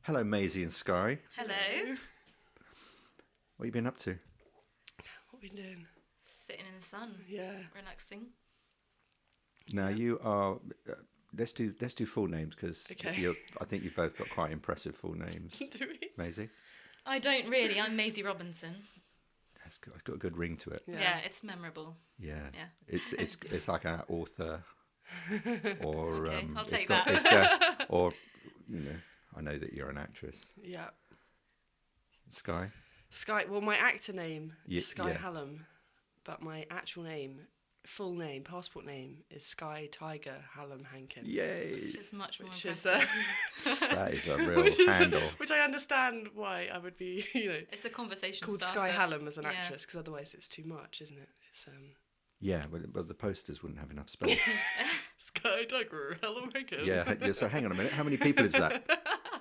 Hello, Maisie and Sky. Hello. What have you been up to? What have we been doing? Sitting in the sun. Yeah. Relaxing. Now you are. Let's do full names because Okay. I think you've both got quite impressive full names. Do we? Maisie, I don't really. I'm Maisie Robinson. it's got a good ring to it. Yeah, it's memorable. Yeah, Yeah. it's like an author, or Okay, I'll it's take got, that. it's got, or I know that you're an actress. Yeah. Sky. Sky. Well, my actor name is Sky yeah. Hallam, but my actual name, full name, passport name is Sky Tiger Hallam Hankin. Yay! Which is much more Which is, impressive. That is a real which is- handle. Which I understand why I would be, It's a conversation called starter. Sky Hallam as an Yeah. actress, because otherwise it's too much, isn't it? It's Yeah, but the posters wouldn't have enough space. Sky Tiger Hallam Hankin. yeah. So hang on a minute. How many people is that?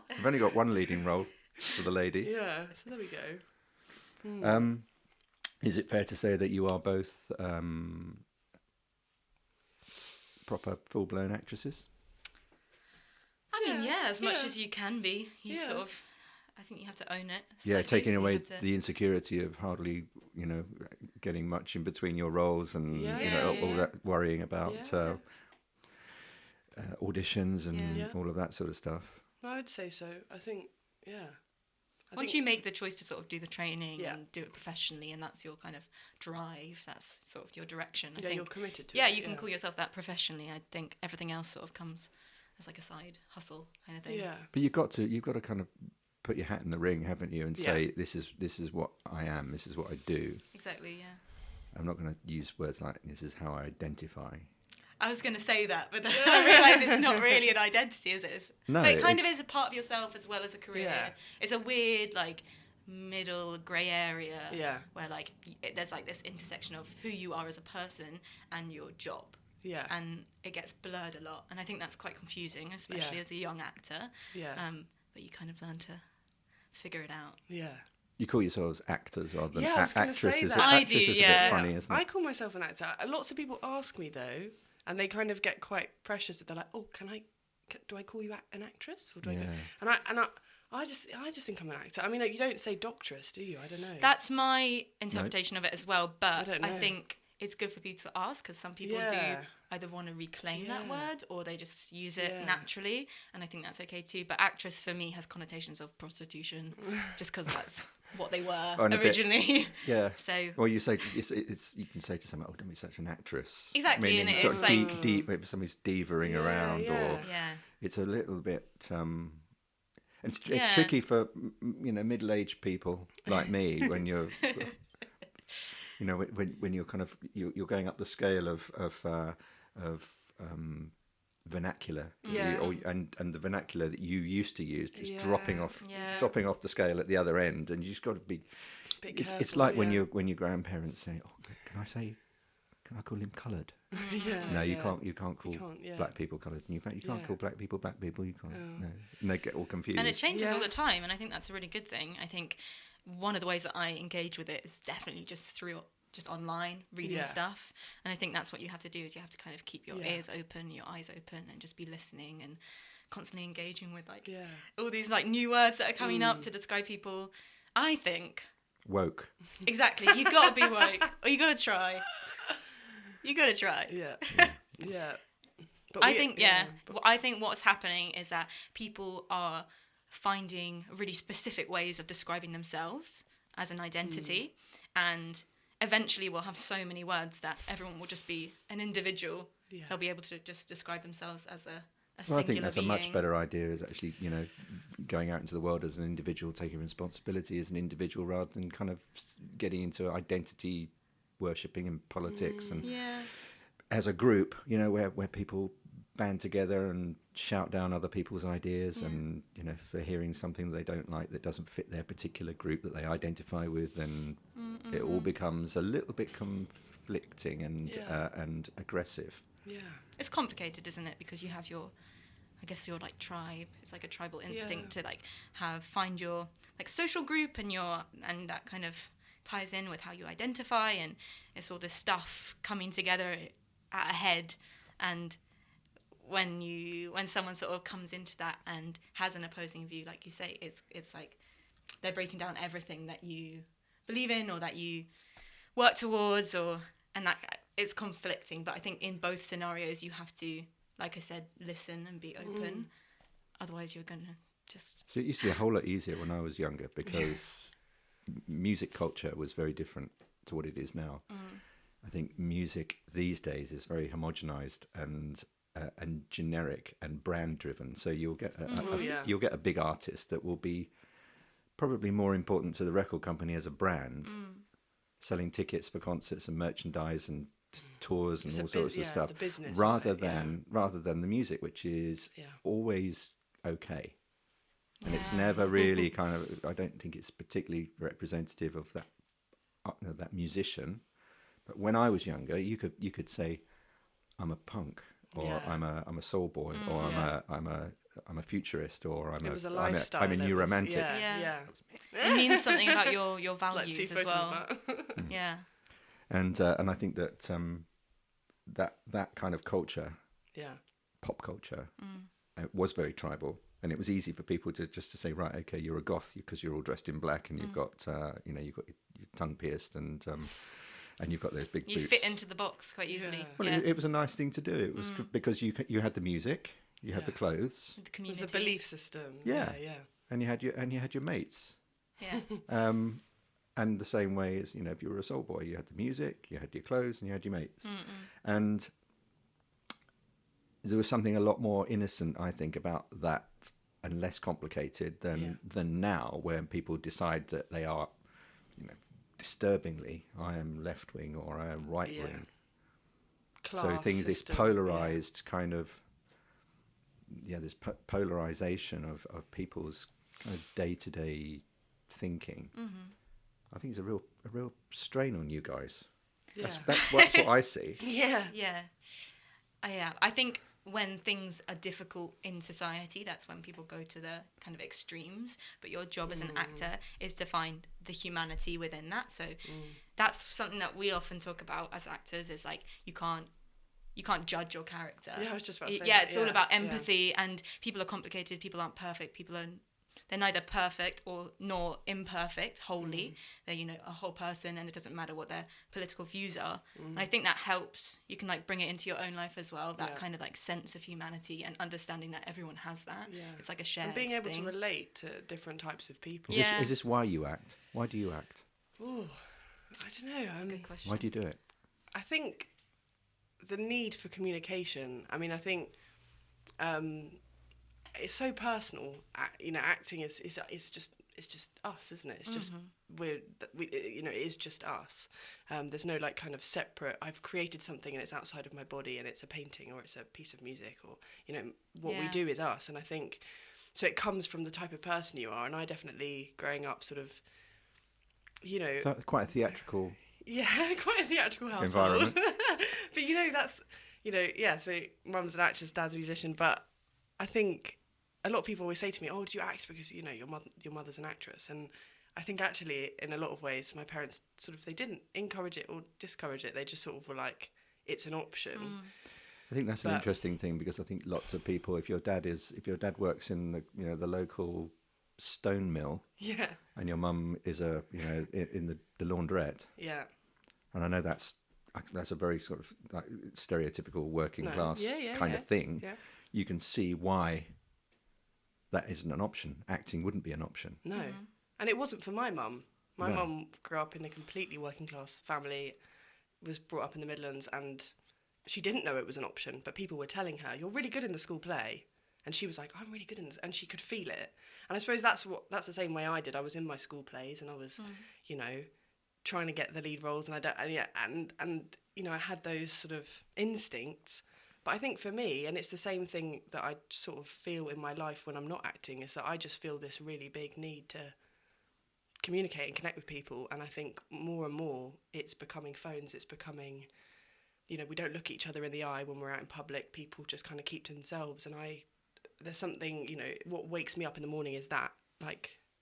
I've only got one leading role for the lady. Yeah. So there we go. Is it fair to say that you are both proper full-blown actresses? I mean, Yeah, as much yeah. as you can be. You Yeah. sort of, I think you have to own it. Yeah, slightly, taking so you away have to- the insecurity of hardly, getting much in between your roles and all that worrying about Yeah. auditions and Yeah. all of that sort of stuff. I would say so. I think, yeah. Once you make the choice to sort of do the training Yeah. and do it professionally, and that's your kind of drive, that's sort of your direction. I Yeah, think, you're committed to yeah, it. you can call yourself that professionally. I think everything else sort of comes as like a side hustle kind of thing. Yeah. But you've got to kind of put your hat in the ring, haven't you, and Yeah. say this is what I am, this is what I do. Exactly, yeah. I'm not going to use words like this is how I identify. I was going to say that, but then I realise it's not really an identity, is it? No, but it kind of it's- is a part of yourself as well as a career. Yeah. It's a weird, like, middle grey area Yeah. where, like, there's, like, this intersection of who you are as a person and your job. Yeah. And it gets blurred a lot. And I think that's quite confusing, especially Yeah. as a young actor. Yeah. But you kind of learn to figure it out. Yeah. You call yourselves actors rather than Yeah, I was gonna actresses. say that. I Actress do, is yeah. a bit funny, isn't I it? call myself an actor. Lots of people ask me though, and they kind of get quite precious. They're like, "Oh, do I call you an actress, or do I?" Go? Yeah. And I just think I'm an actor. I mean, like, you don't say doctoress, do you? I don't know. That's my interpretation of it as well. But don't I know. think it's good for people to ask because some people Yeah. do either want to reclaim that Yeah. word or they just use it Yeah. naturally. And I think that's okay too. But actress for me has connotations of prostitution just because that's what they were Oh, and a bit- originally. Yeah. So Or you say you can say to someone, "Oh, don't be such an actress." Exactly, and meaning sort it's of like- deep, if somebody's divering Yeah, around, yeah. or yeah. it's a little bit. It's Yeah. tricky for middle-aged people like me when you're. When you're kind of you're going up the scale of vernacular, Yeah. and the vernacular that you used to use just Yeah. dropping off the scale at the other end, and you just got to be. Bit It's careful, like when yeah. your grandparents say, "Oh, can I call him coloured?" Yeah, No, you yeah. can't. You can't call yeah. black people coloured. You can't Yeah. call black people black people. You can't. Oh. No, and they get all confused. And it changes all Yeah. the time, and I think that's a really good thing. I think one of the ways that I engage with it is definitely just through just online reading Yeah. stuff, and I think that's what you have to do is you have to kind of keep your Yeah. ears open, your eyes open, and just be listening and constantly engaging with like Yeah. all these like new words that are coming up to describe people. I think Woke. exactly you got to be woke, or you got to try. You got to try. Yeah. Yeah. But I think, but- I think what's happening is that people are finding really specific ways of describing themselves as an identity, and eventually we'll have so many words that everyone will just be an individual. Yeah. They'll be able to just describe themselves as a Well, singular I think that's being. a much better idea. Is actually going out into the world as an individual, taking responsibility as an individual, rather than kind of getting into identity worshipping and politics and Yeah. as a group, where people band together and shout down other people's ideas, and if they're hearing something that they don't like that doesn't fit their particular group that they identify with, then it all becomes a little bit conflicting and aggressive. Yeah. It's complicated, isn't it? Because you have your like tribe. It's like a tribal instinct to like find your like social group and that kind of ties in with how you identify, and it's all this stuff coming together at a head. And when someone sort of comes into that and has an opposing view, like you say, it's like they're breaking down everything that you believe in or that you work towards, and that it's conflicting. But I think in both scenarios you have to, like I said, listen and be open. Otherwise you're gonna just... So it used to be a whole lot easier when I was younger, because music culture was very different to what it is now. I think music these days is very homogenized and generic and brand driven. So you'll get you'll get a big artist that will be probably more important to the record company as a brand, selling tickets for concerts and merchandise and tours and all sorts of stuff, rather than the music, which is always okay. And it's never really kind of, I don't think it's particularly representative of that musician. But when I was younger, you could say, I'm a punk, or I'm a soul boy, or I'm a futurist, or I'm a new romantic. It means something about your values as well. Yeah. And I think that that kind of culture, pop culture, was very tribal. And it was easy for people to say, right, okay, you're a goth because you're all dressed in black and you've got, you've got your tongue pierced and you've got those big boots. You fit into the box quite easily. Well, it was a nice thing to do. It was because you had the music, you had the clothes, the community, it was a belief system. Yeah. And you had your mates. Yeah. And the same way as, if you were a soul boy, you had the music, you had your clothes, and you had your mates. And there was something a lot more innocent, I think, about that, and less complicated than now, where people decide that they are, disturbingly, I am left wing or I am right wing. So this polarized kind of, this polarization of people's kind of day-to-day thinking. I think it's a real strain on you guys. Yeah. That's what I see. Yeah. I think when things are difficult in society, that's when people go to the kind of extremes. But your job as an actor is to find the humanity within that. So that's something that we often talk about as actors, is like you can't judge your character. Yeah, I was just about to say it's all about empathy, and people are complicated, people aren't perfect, they're neither perfect nor imperfect wholly. They're, a whole person, and it doesn't matter what their political views are. And I think that helps. You can bring it into your own life as well, that kind of sense of humanity and understanding that everyone has that. Yeah. It's like a shared and being able thing. to relate to different types of people. Is this why you act? Why do you act? Oh, I don't know. That's a good question. Why do you do it? I think the need for communication. I mean, I think it's so personal. Acting is just us, isn't it? It's just it is just us. There's no kind of separate. I've created something and it's outside of my body, and it's a painting or it's a piece of music, or what we do is us. And I think so. It comes from the type of person you are, and I definitely, growing up, sort of, So quite a theatrical. Yeah, quite a theatrical household. Environment. But that's so mum's an actress, dad's a musician, but I think a lot of people always say to me, "Oh, do you act because your mother's an actress?" And I think actually, in a lot of ways, my parents they didn't encourage it or discourage it. They just sort of were like, "It's an option." I think that's an interesting thing, because I think lots of people, if your dad works in the local stone mill, and your mum is in the laundrette, and I know that's a very sort of stereotypical working class kind of thing. You can see why that isn't an option. Acting wouldn't be an option. No. And it wasn't for my mum. My mum grew up in a completely working class family, was brought up in the Midlands, and she didn't know it was an option, but people were telling her, "You're really good in the school play." And she was like, "I'm really good in this," and she could feel it. And I suppose that's the same way I did. I was in my school plays, and I was, trying to get the lead roles, and I had those sort of instincts. But I think for me, and it's the same thing that I sort of feel in my life when I'm not acting, is that I just feel this really big need to communicate and connect with people. And I think more and more it's becoming phones, it's becoming, we don't look at each other in the eye when we're out in public. People just kind of keep to themselves. And there's something, what wakes me up in the morning is that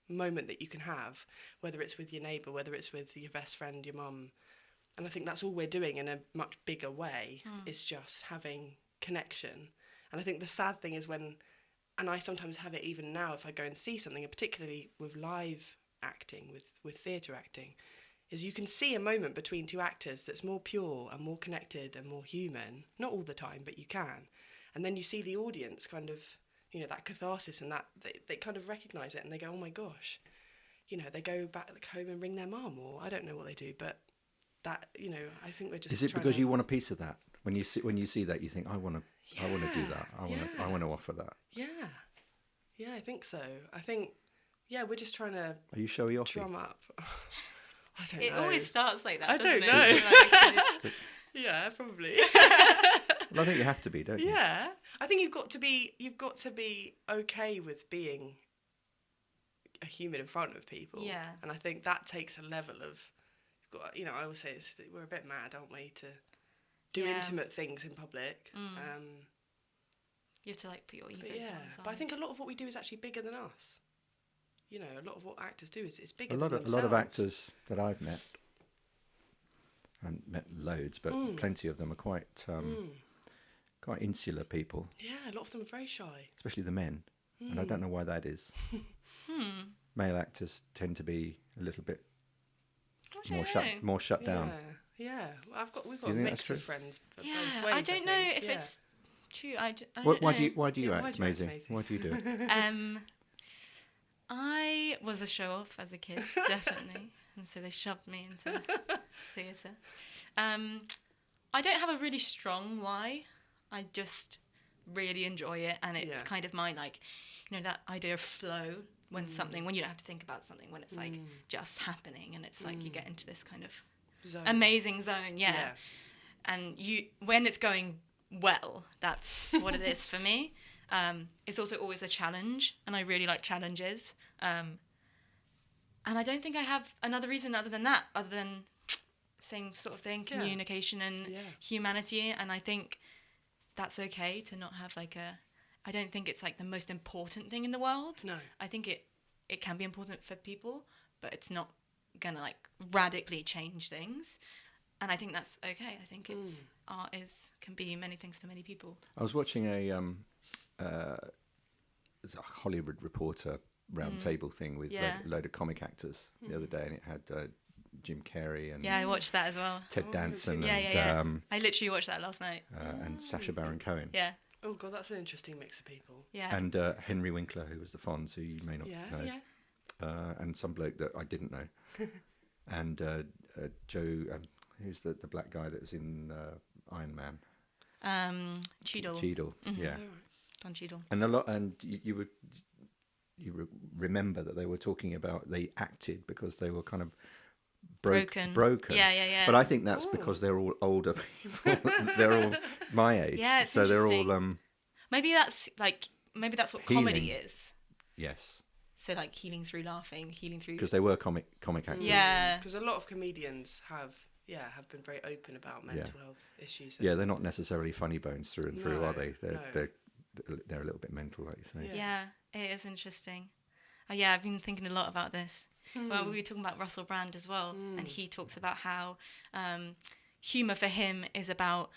moment that you can have, whether it's with your neighbour, whether it's with your best friend, your mum. And I think that's all we're doing in a much bigger way, is just having connection. And I think the sad thing is when, and I sometimes have it even now if I go and see something, and particularly with live acting, with theatre acting, is you can see a moment between two actors that's more pure and more connected and more human. Not all the time, but you can. And then you see the audience kind of, you know, that catharsis, and that they kind of recognise it, and they go, oh my gosh. You know, they go back home and ring their mum, or I don't know what they do, but that, you know, I think we're just. Is it because you want a piece of that? When you see that, you think, I want to do that. I want to offer that. Yeah, I think so. I think, we're just trying to. Are you showy off? Drum up. I don't know. It always starts like that. I doesn't don't it? know. Yeah, probably. Well, I think you have to be, don't you? Yeah, I think you've got to be okay with being a human in front of people. Yeah. And I think that takes a level of, you know, I always say we're a bit mad, aren't we, to do intimate things in public. You have to like put your ego to one side. But I think a lot of what we do is actually bigger than us. You know, a lot of what actors do is bigger A than lot themselves. of actors that I've met, and met loads, but plenty of them are quite insular people. Yeah, a lot of them are very shy. Especially the men, and I don't know why that is. Male actors tend to be a little bit more shut down. Yeah. Well, we've got you a think mix that's true? of friends. Both Yeah, ways, I don't know think. if it's true. I don't Why know. do you Yeah, act, why do you act, Maisie? Maisie? Why do you do it? I was a show-off as a kid, definitely, and so they shoved me into theatre. I don't have a really strong why. I just really enjoy it, and it's kind of my, like, you know, that idea of flow when when you don't have to think about something, when it's like just happening, and it's like you get into this kind of amazing zone, and when it's going well, that's what it is for me. It's also always a challenge, and I really like challenges. And I don't think I have another reason other than same sort of thing, communication and humanity. And I think that's okay to not have like I don't think it's like the most important thing in the world. No. I think it can be important for people, but it's not gonna like radically change things. And I think that's okay. I think art can be many things to many people. I was watching a Hollywood Reporter round table thing with a load of comic actors the other day, and it had Jim Carrey and I watched that as well. Ted Danson and I literally watched that last night. And Sacha Baron Cohen. Yeah. Oh God, that's an interesting mix of people. Yeah. And Henry Winkler, who was the Fonz, who you may not know. Yeah. And some bloke that I didn't know. And Joe, who's the black guy that was in Iron Man? Cheadle. Cheadle, yeah. Don Cheadle. And you remember that they were talking about they acted because they were kind of broken. Yeah. But I think that's because they're all older people. They're all my age. Yeah, it's so they're all maybe that's what healing. Comedy is. Yes. So like healing through laughing, healing through. Because they were comic actors. Yeah. Because a lot of comedians have been very open about mental health issues. Yeah, they're not necessarily funny bones through and through, are they? No. They're a little bit mental, like you say. Yeah, it is interesting. I've been thinking a lot about this. Well, we were talking about Russell Brand as well, and he talks about how humour for him is about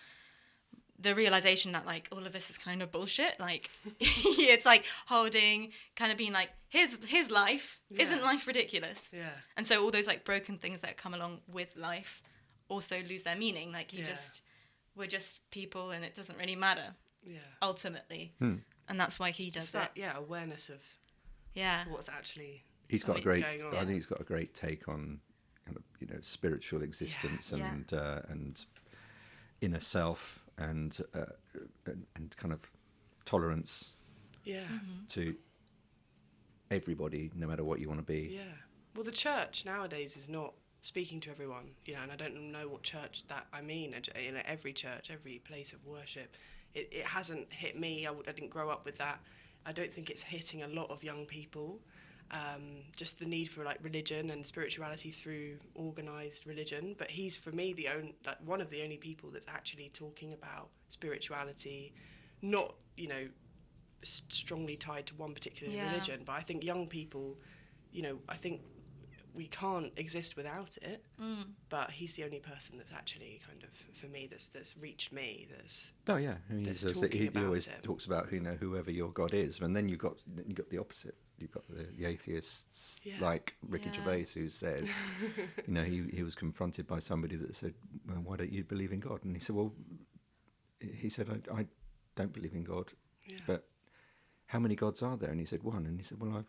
the realization that like all of this is kind of bullshit. Like it's like holding, kind of being like his life isn't life ridiculous. Yeah. And so all those like broken things that come along with life also lose their meaning. Like we're just people, and it doesn't really matter. Yeah. Ultimately, and that's why he does that, it. Yeah, awareness of what's actually. He's got going on. I think he's got a great take on kind of spiritual existence and inner self and kind of tolerance. Yeah. To everybody, no matter what you want to be. Yeah. Well, the church nowadays is not speaking to everyone, you know, and I don't know what church that I mean. You know, every church, every place of worship. It hasn't hit me. I didn't grow up with that. I don't think it's hitting a lot of young people. Just the need for like religion and spirituality through organised religion. But he's, for me, one of the only people that's actually talking about spirituality, not, you know, strongly tied to one particular religion. But I think young people, you know, I think we can't exist without it. Mm. But he's the only person that's actually kind of, for me, that's reached me. Oh yeah, I mean, That's he talking always about it. talks about whoever your God is, and then you got the opposite. You've got the atheists Yeah. like Ricky Yeah. Gervais, who says, he was confronted by somebody that said, well, "Why don't you believe in God?" And he said, "Well, I don't believe in God, Yeah. but how many gods are there?" And he said, "One." And he said, "Well,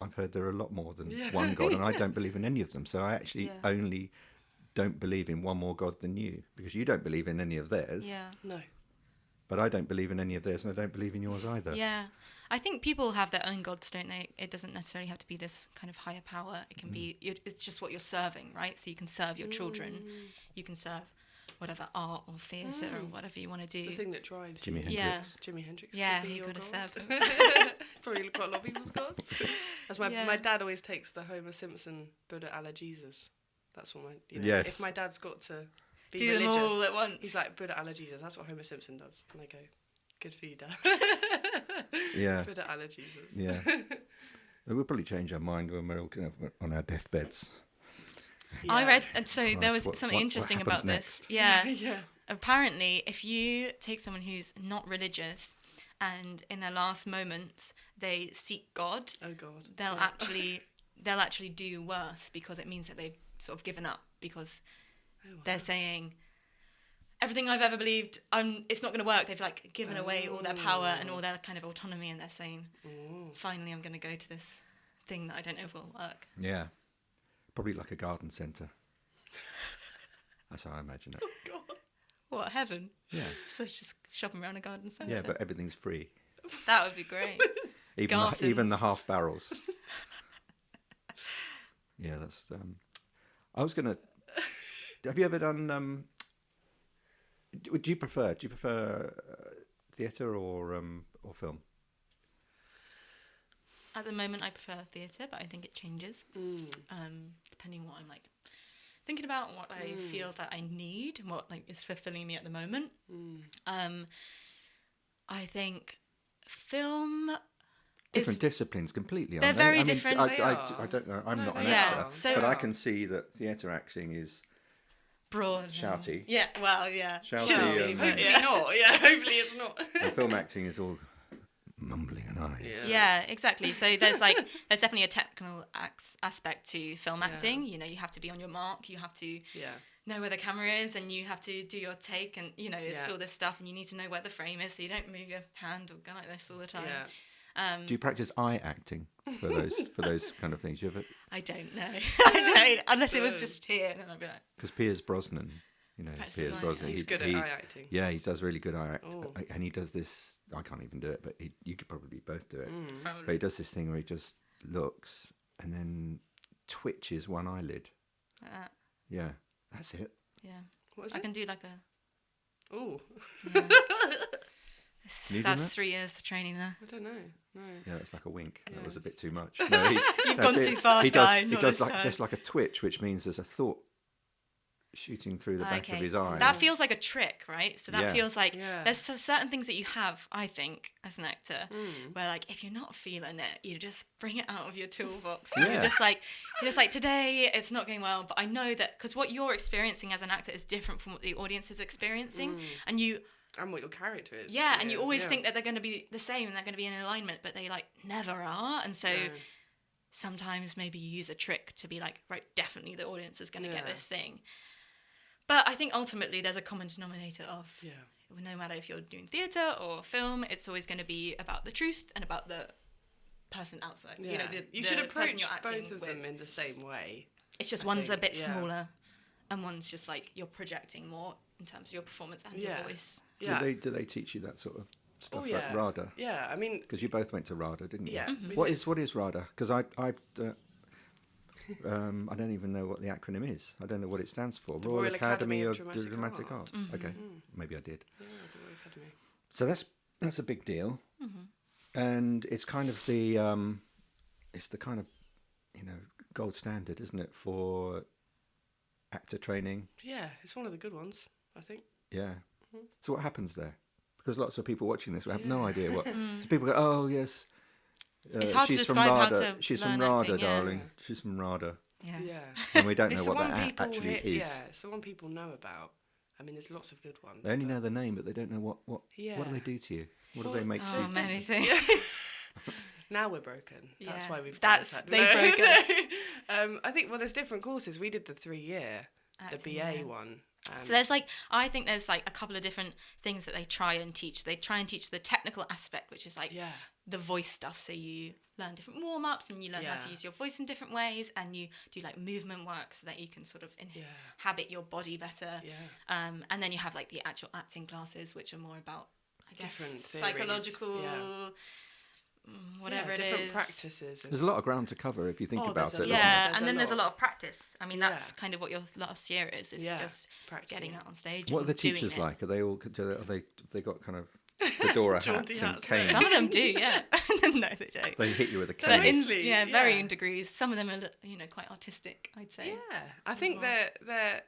I've heard there are a lot more than Yeah. one God, and I don't believe in any of them. So I actually Yeah. only don't believe in one more God than you, because you don't believe in any of theirs, Yeah. No. but I don't believe in any of theirs, and I don't believe in yours either." Yeah. I think people have their own gods, don't they? It doesn't necessarily have to be this kind of higher power. It can be, it's just what you're serving, right? So you can serve your children. You can serve whatever art or theatre or whatever you want to The do. thing that drives Jimi you. Yeah. Hendrix. Jimi Hendrix. Yeah, could be you your got to god. serve Probably quite a lot of people's gods. That's Yeah. my dad always takes the Homer Simpson Buddha a la Jesus. That's what Yes. If my dad's got to be Do them religious, all at once. he's like Buddha a la Jesus. That's what Homer Simpson does. And I go, good for you, Dad. Yeah. Buddha a la Jesus. Yeah. We'll probably change our mind when we're all kind of on our deathbeds. I Yeah. read, so there Christ, was what- something what interesting happens about next? this. Yeah. Yeah. Apparently, if you take someone who's not religious and in their last moments they seek God, Oh God. they'll Yeah. actually do worse, because it means that they've sort of given up, because Oh, wow. they're saying everything I've ever believed, it's not going to work. They've like given away all their power and all their kind of autonomy, and they're saying, Ooh. finally, I'm going to go to this thing that I don't know if will work. Yeah. Probably like a garden centre. That's how I imagine it. God. What, heaven? Yeah. So it's just shopping around a garden centre. Yeah, but everything's free. That would be great. Even the Garsons. half barrels. Yeah, that's. I was gonna. Have you ever done? Do you prefer theatre or film? At the moment, I prefer theatre, but I think it changes depending what I'm like thinking about and what I feel that I need and what like is fulfilling me at the moment. I think film Different is disciplines completely. They're aren't they? very I mean, different. They I are. don't know. I'm No, not an they actor, are. So- but I can see that theatre acting is broad. and- shouty. Yeah, well, yeah. Shouty, Shouty, um, but Hopefully yeah. not. Yeah, hopefully it's not. And film acting is all mumbling and eyes. Yeah, exactly. So there's definitely a technical aspect to film Yeah. acting. You know, you have to be on your mark. You have to Yeah. know where the camera is, and you have to do your take, and you know, it's Yeah. all this stuff, and you need to know where the frame is, so you don't move your hand or go like this all the time. Yeah. Do you practice eye acting for those kind of things? You ever? I don't know. I don't, unless it was Good. just here, then I'd be like, Because Piers Brosnan, Practices Piers eye Brosnan, He's good at eye acting. Yeah, he does really good eye act, Oh. and he does this. I can't even do it, but you could probably both do it. Mm. But he probably. does this thing where he just looks and then twitches one eyelid. Like that. Yeah, that's it. Yeah, What is I it? can do like a. Oh, Yeah. Can you do That's that? 3 years of training there. I don't know. No. Yeah, it's like a wink. That was a Yes. bit too much. No, You've gone too fast, He does. guy, He not does this like time. just like a twitch, which means there's a thought shooting through the back of his eye. That feels like a trick, right? So that Yeah. feels like Yeah. there's certain things that you have, I think, as an actor, Mm. where like if you're not feeling it, you just bring it out of your toolbox. Yeah. You're just like today it's not going well, but I know that because what you're experiencing as an actor is different from what the audience is experiencing, and you And what your character is. and you always yeah. think that they're going to be the same and they're going to be in alignment, but they like never are, and so. No. Sometimes maybe you use a trick to be like, right, definitely the audience is going to get Yeah. this thing. But I think ultimately there's a common denominator of Yeah. no matter if you're doing theatre or film, it's always going to be about the truth and about the person outside. Yeah. You know, the you should the approach person you're acting both of with. them in the same way. It's just I one's a think, bit yeah. smaller and one's just like you're projecting more in terms of your performance and your Yeah. voice. Yeah. Do they teach you that sort of stuff Oh, at yeah. RADA? Yeah. I mean, Because you both went to RADA, didn't you? yeah. Mm-hmm. we What did- is RADA? Because I don't even know what the acronym is. I don't know what it stands for. The Royal Royal Academy Academy of of Dramatic Arts. Arts. Okay, maybe I did. Yeah, the Royal Academy. So that's a big deal, and it's kind of the kind of gold standard, isn't it, for actor training? Yeah, it's one of the good ones, I think. Yeah. So what happens there? Because lots of people watching this have no Yeah. idea what. So people go, oh yes. It's hard to she's from describe how RADA. to She's from learn RADA, acting, yeah. darling. She's from RADA. Yeah. And we don't It's know the what one that people actually hear- is. Yeah, it's the one people know about. I mean, there's lots of good ones. They only but- know the name, but they don't know what do Yeah. they do to you? What do Well, they make Oh, you? many things. Now we're broken. That's Yeah. why we've That's- done they broke us. I think, well, there's different courses. We did the 3-year, the Acting, BA yeah. one. So there's like, I think there's like a couple of different things that they try and teach. They try and teach the technical aspect, which is like Yeah. the voice stuff. So you learn different warm-ups and you learn how to Yeah. use your voice in different ways, and you do like movement work so that you can sort of inhabit your body better. Yeah. And then you have like the actual acting classes, which are more about, I guess, Different theories, psychological, yeah. whatever it different is. practices. And There's a lot of ground to cover if you think Oh, about there's it. a isn't lot. there? Yeah, There's and a then there's a lot. lot of practice. I mean, that's Yeah. kind of what your last year is. It's Yeah, just practicing. getting out on stage. What are and the doing teachers it. like? Are they all? Have they got kind of fedora Jaunty hats and hats. canes? Some of them do, yeah. No, they don't. They hit you with a They're But cane. mostly- yeah, very yeah. in degrees. Some of them are, quite artistic, I'd say. Yeah, I think well. they're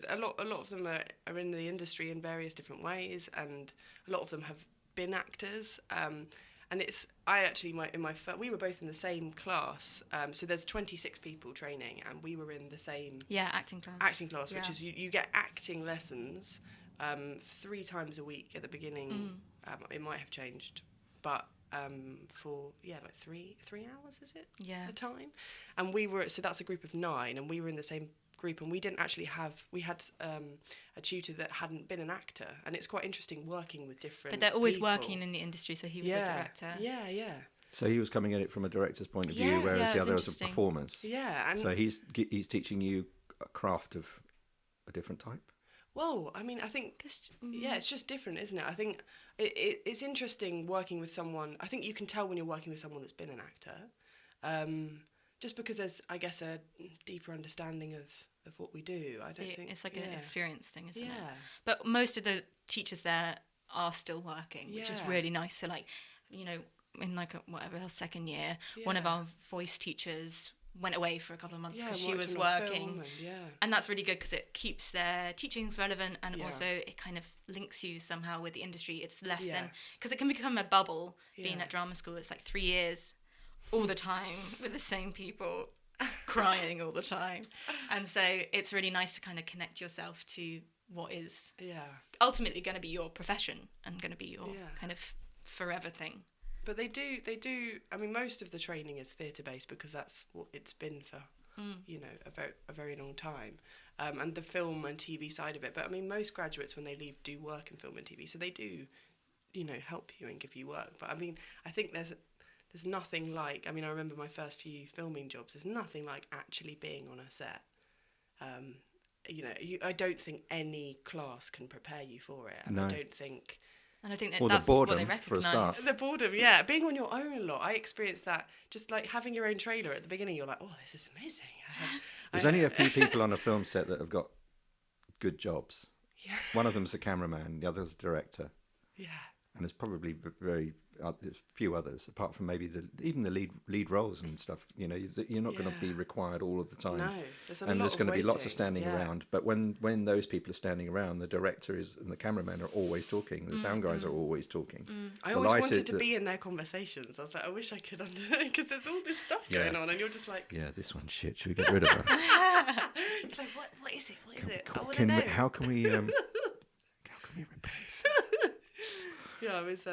a lot of them are in the industry in various different ways, and a lot of them have been actors. And I actually we were both in the same class. So there's 26 people training, and we were in the same Yeah, acting class. acting class, which Yeah. is you get acting lessons 3 times a week at the beginning. It might have changed, but for like 3 hours, is it? Yeah. A time. And so that's a group of 9, and we were in the same group, and we didn't actually we had a tutor that hadn't been an actor, and it's quite interesting working with different But they're always people. working in the industry, so he was a director. Yeah. So he was coming at it from a director's point of view, Yeah. whereas Yeah, the it's other was a interesting. performer's. Yeah, and So he's teaching you a craft of a different type. well, I mean, I think it's just different, isn't it? I think it's interesting working with someone. I think you can tell when you're working with someone that's been an actor, just because there's, I guess, a deeper understanding of what we do. I don't think It's like an experience thing, isn't it? Yeah. But most of the teachers there are still working, which is Yeah. really nice. So, like, in like our second year, one of Yeah. our voice teachers went away for a couple of months because she worked was on a working. film and, And that's really good because it keeps their teachings relevant, and Yeah. also it kind of links you somehow with the industry. It's less Yeah. than, because it can become a bubble being Yeah. at drama school. It's like 3 years all the time with the same people crying all the time. And so it's really nice to kind of connect yourself to what is yeah. ultimately going to be your profession and going to be your Yeah. kind of forever thing. But they do. I mean, most of the training is theatre based because that's what it's been for, a very long time, and the film and TV side of it. But I mean, most graduates when they leave do work in film and TV, so they do, help you and give you work. But I mean, I think there's nothing like. I mean, I remember my first few filming jobs. There's nothing like actually being on a set. I don't think any class can prepare you for it, and No. I don't think. And I think that Or the that's what they boredom, for a recognise. start. The boredom, yeah. Being on your own a lot. I experienced that. Just like having your own trailer at the beginning, you're like, oh, this is amazing. There's only a few people on a film set that have got good jobs. Yeah. One of them's a cameraman, the other's a director, Yeah. and there's probably there's a few others apart from maybe even the lead roles and stuff. You're not going to be Yeah. required all of the time. No. There's a And lot there's of going to be lots of waiting. standing Yeah. around. But when those people are standing around, the director and the cameraman are always talking. The sound guys are always talking. I The always lighter- wanted to the- be in their conversations. I was like, I wish I could because there's all this stuff Yeah. going on, and you're just like, Yeah, this one's shit. Should we get rid of her? you're like, what is it? What is it? I want to know. How can we replace? Yeah, I was.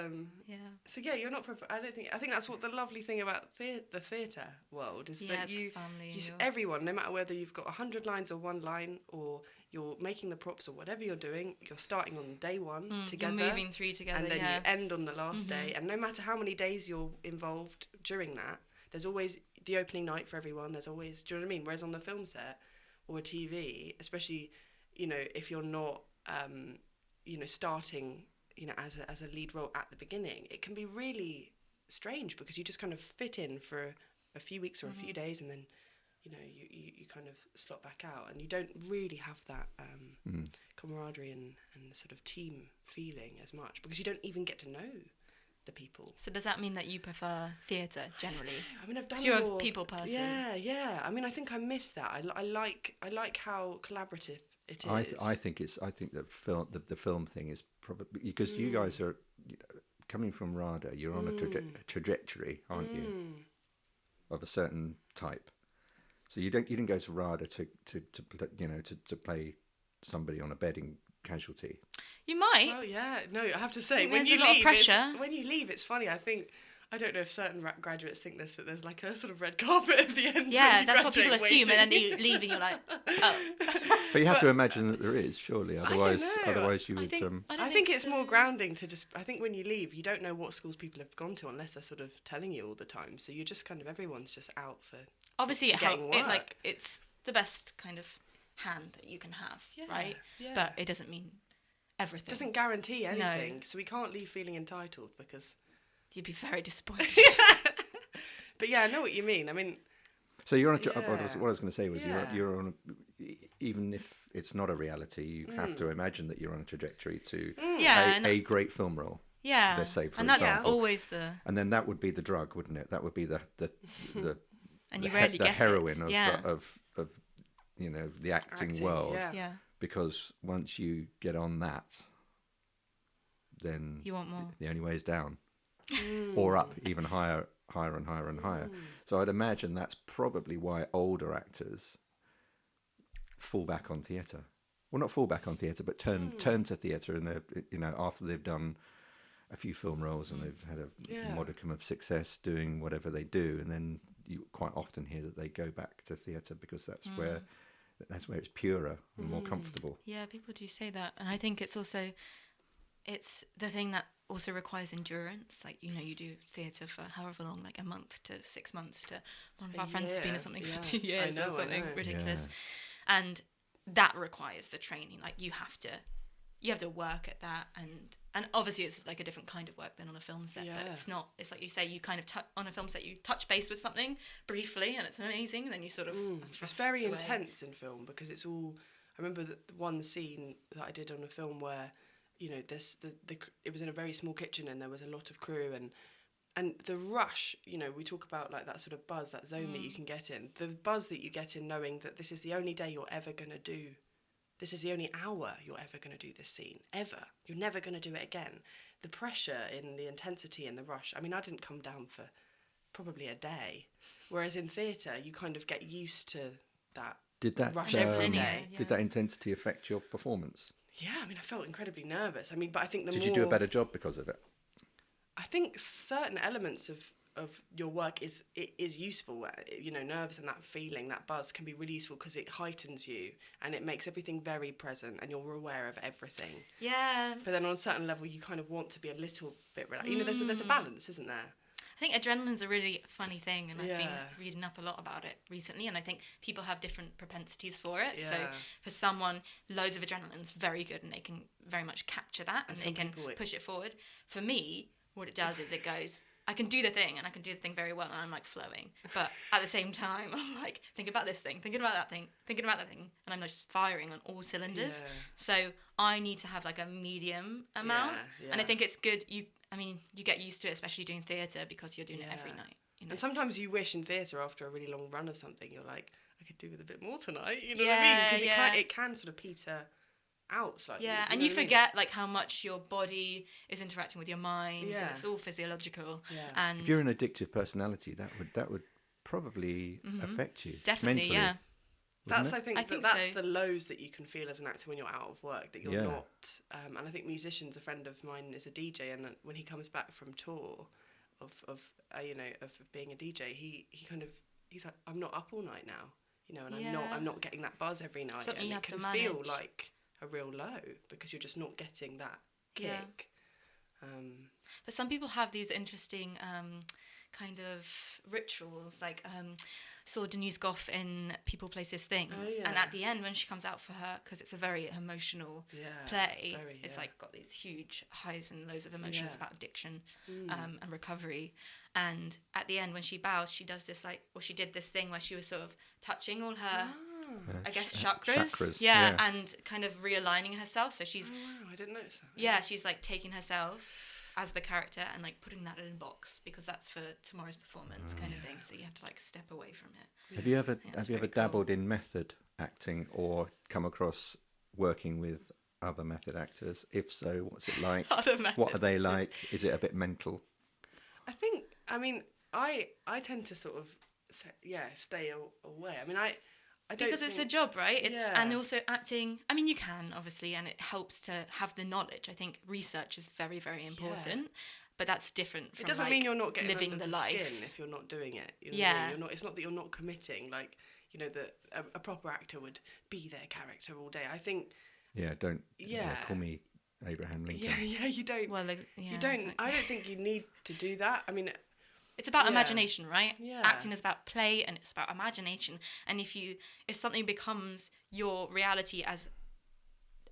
Yeah. So yeah, you're not prepared. I think that's what the lovely thing about the theatre world is Yeah, that it's family and you're- everyone, no matter whether you've got 100 lines or 1 line, or you're making the props or whatever you're doing, you're starting on day 1 together. You're moving through together, and then yeah. you end on the last day. And no matter how many days you're involved during that, there's always the opening night for everyone. There's always, do you know what I mean? Whereas on the film set or a TV, especially, if you're not, starting, as a lead role at the beginning, it can be really strange because you just kind of fit in for a few weeks or a few days, and then, you kind of slot back out, and you don't really have that camaraderie and sort of team feeling as much because you don't even get to know the people. So does that mean that you prefer theatre generally? I mean, I've done 'Cause you're more, a people person. Yeah. I mean, I think I miss that. I like how collaborative it is. I think that the film thing is probably because you guys are coming from RADA. You're on a trajectory, aren't you, of a certain type. So you didn't go to RADA to play somebody on a bed in Casualty. You might. Well, yeah, no, I have to say, think when there's you a lot of leave, pressure. when you leave, it's funny. I don't know if certain graduates think this, that there's like a sort of red carpet at the end. Yeah, when you that's what people graduate assume, and then waiting. you leave and you're like, oh. But you have to imagine that there is, surely. Otherwise, know. you would. I think it's more grounding to just. I think when you leave, you don't know what schools people have gone to unless they're sort of telling you all the time. So you're just kind of everyone's just out for. Obviously, for getting work. it's the best kind of hand that you can have, right? Yeah. But it doesn't mean everything. It doesn't guarantee No. anything, so we can't leave feeling entitled because. You'd be very disappointed. But yeah, I know what you mean. I mean. So you're on a. Yeah. What I was going to say was Yeah. you're on. Even if it's not a reality, you have to imagine that you're on a trajectory to Yeah, a great film role. Yeah, Let's say, for and that's example. always the. And then that would be the drug, wouldn't it? That would be the And you rarely the get heroin it. of, Yeah. of the acting world. Yeah. Yeah. Because once you get on that, then You want more. the only way is down or up, even higher and higher and higher. So I'd imagine that's probably why older actors fall back on theatre. Well, not fall back on theatre, but turn to theatre, and after they've done a few film roles and they've had a modicum of success doing whatever they do, and then you quite often hear that they go back to theatre because that's where it's purer and more comfortable. Yeah, people do say that, and I think it's the thing that also requires endurance. Like, you do theatre for however long, like a month to 6 months to one of our friends has been or something for 2 years or something ridiculous, and that requires the training. Like you have to work at that, and obviously it's like a different kind of work than on a film set. But it's like you say, you kind of on a film set you touch base with something briefly and it's amazing, then you sort of it's very intense in film because it's all. I remember the one scene that I did on a film where it was in a very small kitchen and there was a lot of crew and the rush, we talk about like that sort of buzz, that zone that you can get in, the buzz that you get in knowing that this is the only day you're ever going to do, this is the only hour you're ever going to do this scene, ever. You're never going to do it again. The pressure in the intensity and the rush. I mean, I didn't come down for probably a day, whereas in theatre you kind of get used to that. Did that rush every day. Did that intensity affect your performance? Yeah, I mean, I felt incredibly nervous. I mean, but I think Did you do a better job because of it? I think certain elements of your work is useful. Nerves and that feeling, that buzz can be really useful because it heightens you and it makes everything very present and you're aware of everything. Yeah. But then on a certain level, you kind of want to be a little bit relaxed. There's a balance, isn't there? I think adrenaline's a really funny thing, and I've been Yeah. reading up a lot about it recently, and I think people have different propensities for it. Yeah. So for someone, loads of adrenaline's very good, and they can very much capture that, and they some can people push it forward. For me, what it does is it goes, I can do the thing, and I can do the thing very well, and I'm like flowing. But at the same time, I'm like, think about this thing, thinking about that thing, thinking about that thing, and I'm just firing on all cylinders. Yeah. So I need to have like a medium amount, and I think it's good. You get used to it, especially doing theatre, because you're doing it every night. And sometimes you wish in theatre after a really long run of something, you're like, I could do with a bit more tonight. You know what I mean? Because it can sort of peter out slightly. Yeah, and you forget like how much your body is interacting with your mind, and it's all physiological. Yeah. And If you're an addictive personality, that would probably affect you definitely, mentally. yeah. That's, I think I think that's so. the lows that you can feel as an actor when you're out of work, that you're Yeah. not. And I think musicians, a friend of mine is a DJ, and when he comes back from tour of being a DJ, he's like, I'm not up all night now, and I'm not getting that buzz every night, Something and you it have can to feel manage. like a real low because you're just not getting that kick. Yeah. But some people have these interesting kind of rituals, like saw Denise Gough in People, Places, Things, and at the end when she comes out for her, because it's a very emotional play, it's like got these huge highs and lows of emotions about addiction and recovery, and at the end when she bows, she does this she did this thing where she was sort of touching all her I guess chakras. Yeah, and kind of realigning herself. So she's I didn't notice that. Yeah, she's like taking herself as the character and like putting that in a box because that's for tomorrow's performance kind of thing. So you have to like step away from it. Have you ever dabbled in method acting or come across working with other method actors? If so, what's it like? What are they like? Is it a bit mental? I mean, I tend to sort of stay away. I mean, I don't because it's a think- job, right? And Yeah. also acting. I mean, you can obviously, and it helps to have the knowledge. I think research is very, very important, but that's different from It doesn't like, mean you're not getting living under the the life. skin if you're not doing it. You know what I Yeah. mean? You're not. It's not that you're not committing. Like, you know, that a proper actor would be their character all day. I think. Yeah, don't Yeah. call me Abraham Lincoln. Yeah. You don't. Well, yeah, you don't. exactly. I don't think you need to do that. I mean, It's about Yeah. imagination, right? Yeah. Acting is about play and it's about imagination. And if something becomes your reality as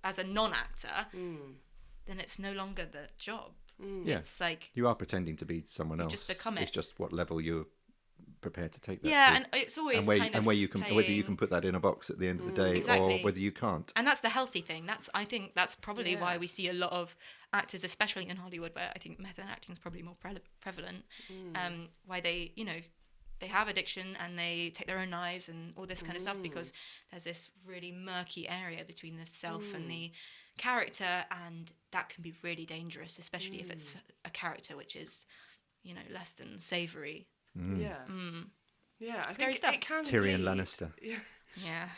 a non-actor, then it's no longer the job. Yeah. It's like, You are pretending to be someone else. just become it. It's just what level you're prepared to take that yeah, to. and it's always and where, kind of and where you can whether you playing- can put that in a box at the end of the day Exactly. or whether you can't. And that's the healthy thing. I think that's probably why Yeah. we see a lot of actors, especially in Hollywood, where I think method acting is probably more prevalent. Why they, they have addiction and they take their own lives and all this kind of stuff because there's this really murky area between the self and the character, and that can be really dangerous, especially if it's a character which is, less than savoury. Yeah. Yeah. I Scary think stuff. it can Tyrion bleed. Lannister. Yeah. Yeah.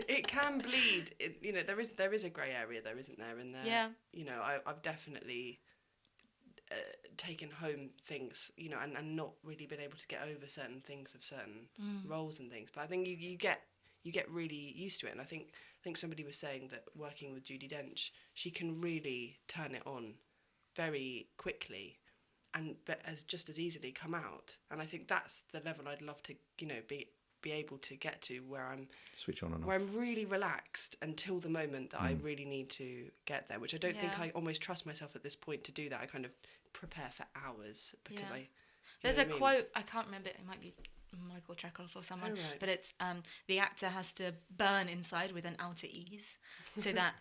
It can bleed. There is a grey area there, isn't there? In there. Yeah. I've definitely taken home things, and not really been able to get over certain things of certain roles and things. But I think you get really used to it, and I think somebody was saying that working with Judi Dench, she can really turn it on very quickly, but as just as easily come out. And I think that's the level I'd love to, be able to get to, where I'm Switch on and where off. I'm really relaxed until the moment that I really need to get there, which I don't think Yeah. I almost trust myself at this point to do that. I kind of prepare for hours because Yeah. There's There's a quote, I can't remember, it might be Michael Chekhov or someone, Oh, right. but it's the actor has to burn inside with an outer ease, so that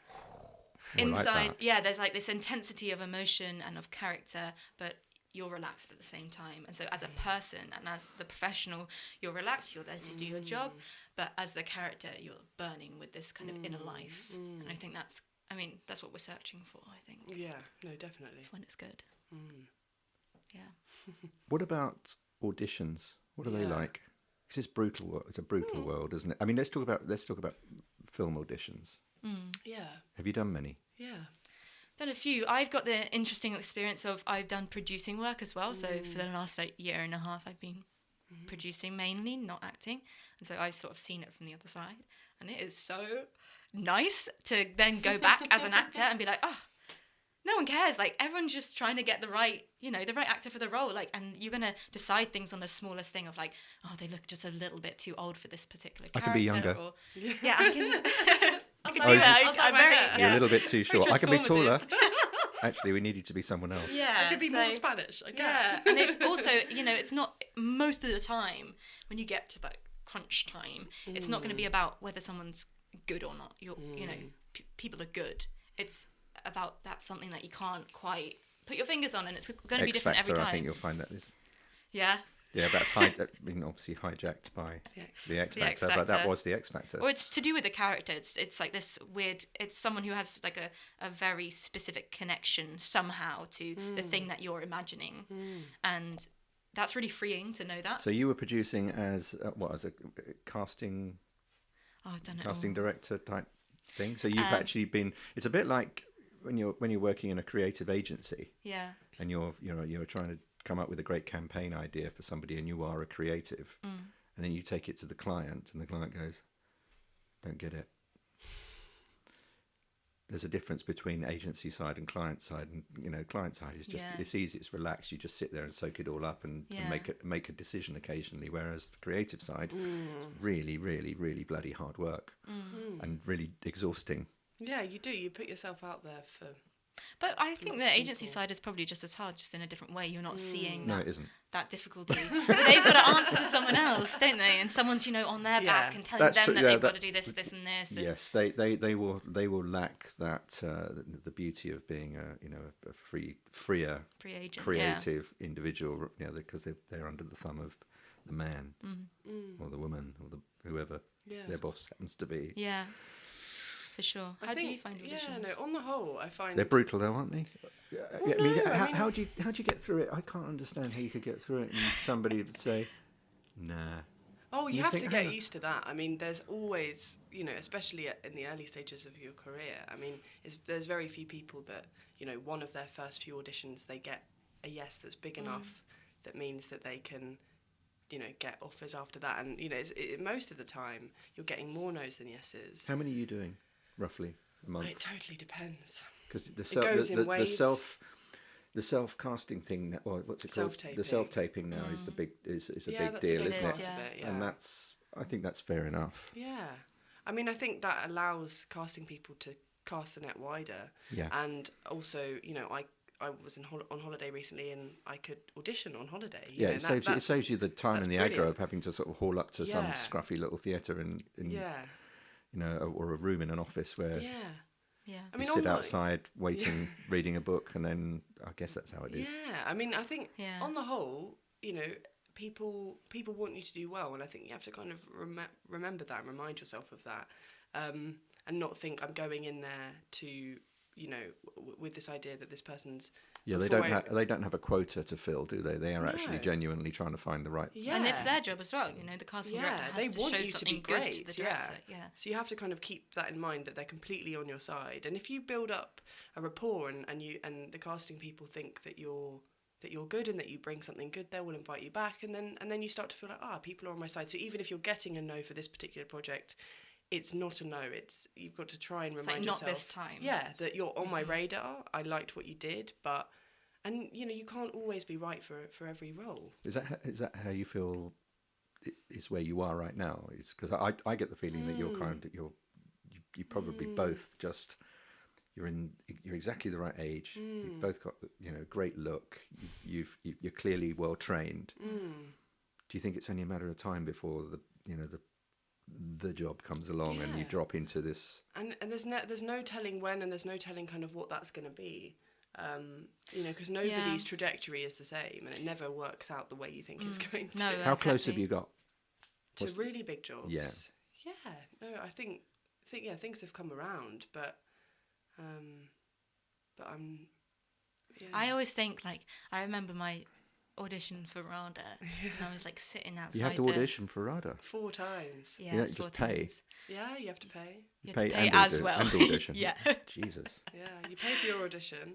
I like inside, that. there's like this intensity of emotion and of character, but you're relaxed at the same time. And so as a person and as the professional, you're relaxed, you're there to do your job, but as the character, you're burning with this kind of inner life. And I think that's what we're searching for, I think. Yeah, no, definitely. That's when it's good. Yeah. What about auditions? What are they Yeah. like? Because it's brutal. It's a brutal world, isn't it? I mean, let's talk about film auditions. Yeah, Have you done many? yeah. Done a few. I've got the interesting experience of I've done producing work as well. So for the last year and a half, I've been producing mainly, not acting, and so I've sort of seen it from the other side. And it is so nice to then go back as an actor and be like, oh, no one cares. Like everyone's just trying to get the right actor for the role. Like, and you're gonna decide things on the smallest thing of like, oh, they look just a little bit too old for this particular I character. can be younger. Or, yeah, I can. I can Oh, do is that. it- I'm very. You're You're a little bit too short. I can be taller. transformative. Actually, we need you to be someone else. Yeah, I could be so- more Spanish. I Yeah, can. and it's also, it's not, most of the time, when you get to that crunch time, it's not going to be about whether someone's good or not. People are good. It's about that's something that you can't quite put your fingers on, and it's going to be X different Factor, every time. I think you'll find that is. Yeah. Yeah, that's obviously hijacked by The X the X The X Factor, but that Factor. was the X Factor. Or it's to do with the character. It's like this weird. It's someone who has like a very specific connection somehow to the thing that you're imagining, and that's really freeing to know that. So you were producing as as a casting Oh, I've done it all. director type thing. So you've Um, actually been. It's a bit like when you're working in a creative agency Yeah. and you're trying to come up with a great campaign idea for somebody, and you are a creative, and then you take it to the client, and the client goes, "Don't get it." There's a difference between agency side and client side, and client side is just Yeah. it's easy, it's relaxed. You just sit there and soak it all up and Yeah. make a decision occasionally. Whereas the creative side, it's really, really, really bloody hard work and really exhausting. Yeah, you do. You put yourself out there for. But I think Lots the of agency people. side is probably just as hard, just in a different way. You're not seeing No, that, it isn't. that difficulty. They've got to answer to someone else, don't they? And someone's, on their Yeah. back and telling That's them true, that yeah, they've got that- to do this, this, and this. And Yes, they will lack that the beauty of being a freer free agent. creative individual, because they're under the thumb of the man or the woman or whoever Yeah. their boss happens to be. Yeah, for sure. I How do think- you find auditions? Yeah, no. On the whole, I find They're brutal, though, aren't they? no, I mean- How do you get through it? I can't understand how you could get through it, and somebody would say, Nah. Oh, you You have think, to hang get on. used to that. I mean, there's always, especially in the early stages of your career. I mean, there's very few people that, one of their first few auditions, they get a yes that's big enough that means that they can, get offers after that. And, most of the time, you're getting more no's than yeses. How many are you doing, roughly, a month? It totally depends. Because goes in waves. The self-casting thing, or what's it called? Self-taping. The self-taping now is a big that's deal, a big isn't part it? of it, yeah. And I think that's fair enough. Yeah. I mean, I think that allows casting people to cast the net wider. Yeah. And also, I was on holiday recently and I could audition on holiday. It saves you the time and the brilliant. aggro of having to sort of haul up to some scruffy little theatre in or a room in an office where Yeah. I mean, you sit online- outside waiting, reading a book, and then I guess that's how it is. Yeah, I mean, I think on the whole, people want you to do well, and I think you have to kind of remember that and remind yourself of that, and not think I'm going in there to, with this idea that this person's. Yeah, they don't have a quota to fill, do they? They are actually genuinely trying to find the right. Yeah. And it's their job as well. The casting director has they to want show you to something be good great. to the director. Yeah. So you have to kind of keep that in mind that they're completely on your side. And if you build up a rapport and the casting people think that you're good and that you bring something good, they will invite you back, and then you start to feel like people are on my side. So even if you're getting a no for this particular project, it's not a no. It's you've got to try and remind yourself. Not this time. Yeah, that you're on my radar. I liked what you did, but. And you can't always be right for every role. Is that how you feel? Is where you are right now? Is because I get the feeling that you probably both just you're exactly the right age. You've both got great look. You're clearly well trained. Do you think it's only a matter of time before the job comes along and you drop into this? And there's no telling when, and there's no telling kind of what that's going to be. Because nobody's trajectory is the same, and it never works out the way you think it's going to. No, How close have you got to really big jobs? Yeah. Yeah. No, I think things have come around, but I'm. Yeah. I always think I remember my audition for RADA, and I was sitting outside. You have to audition for RADA 4 times. Yeah, you don't just pay. Yeah, you have to pay. You have to pay and as well. And audition. Yeah. Jesus. Yeah, you pay for your audition.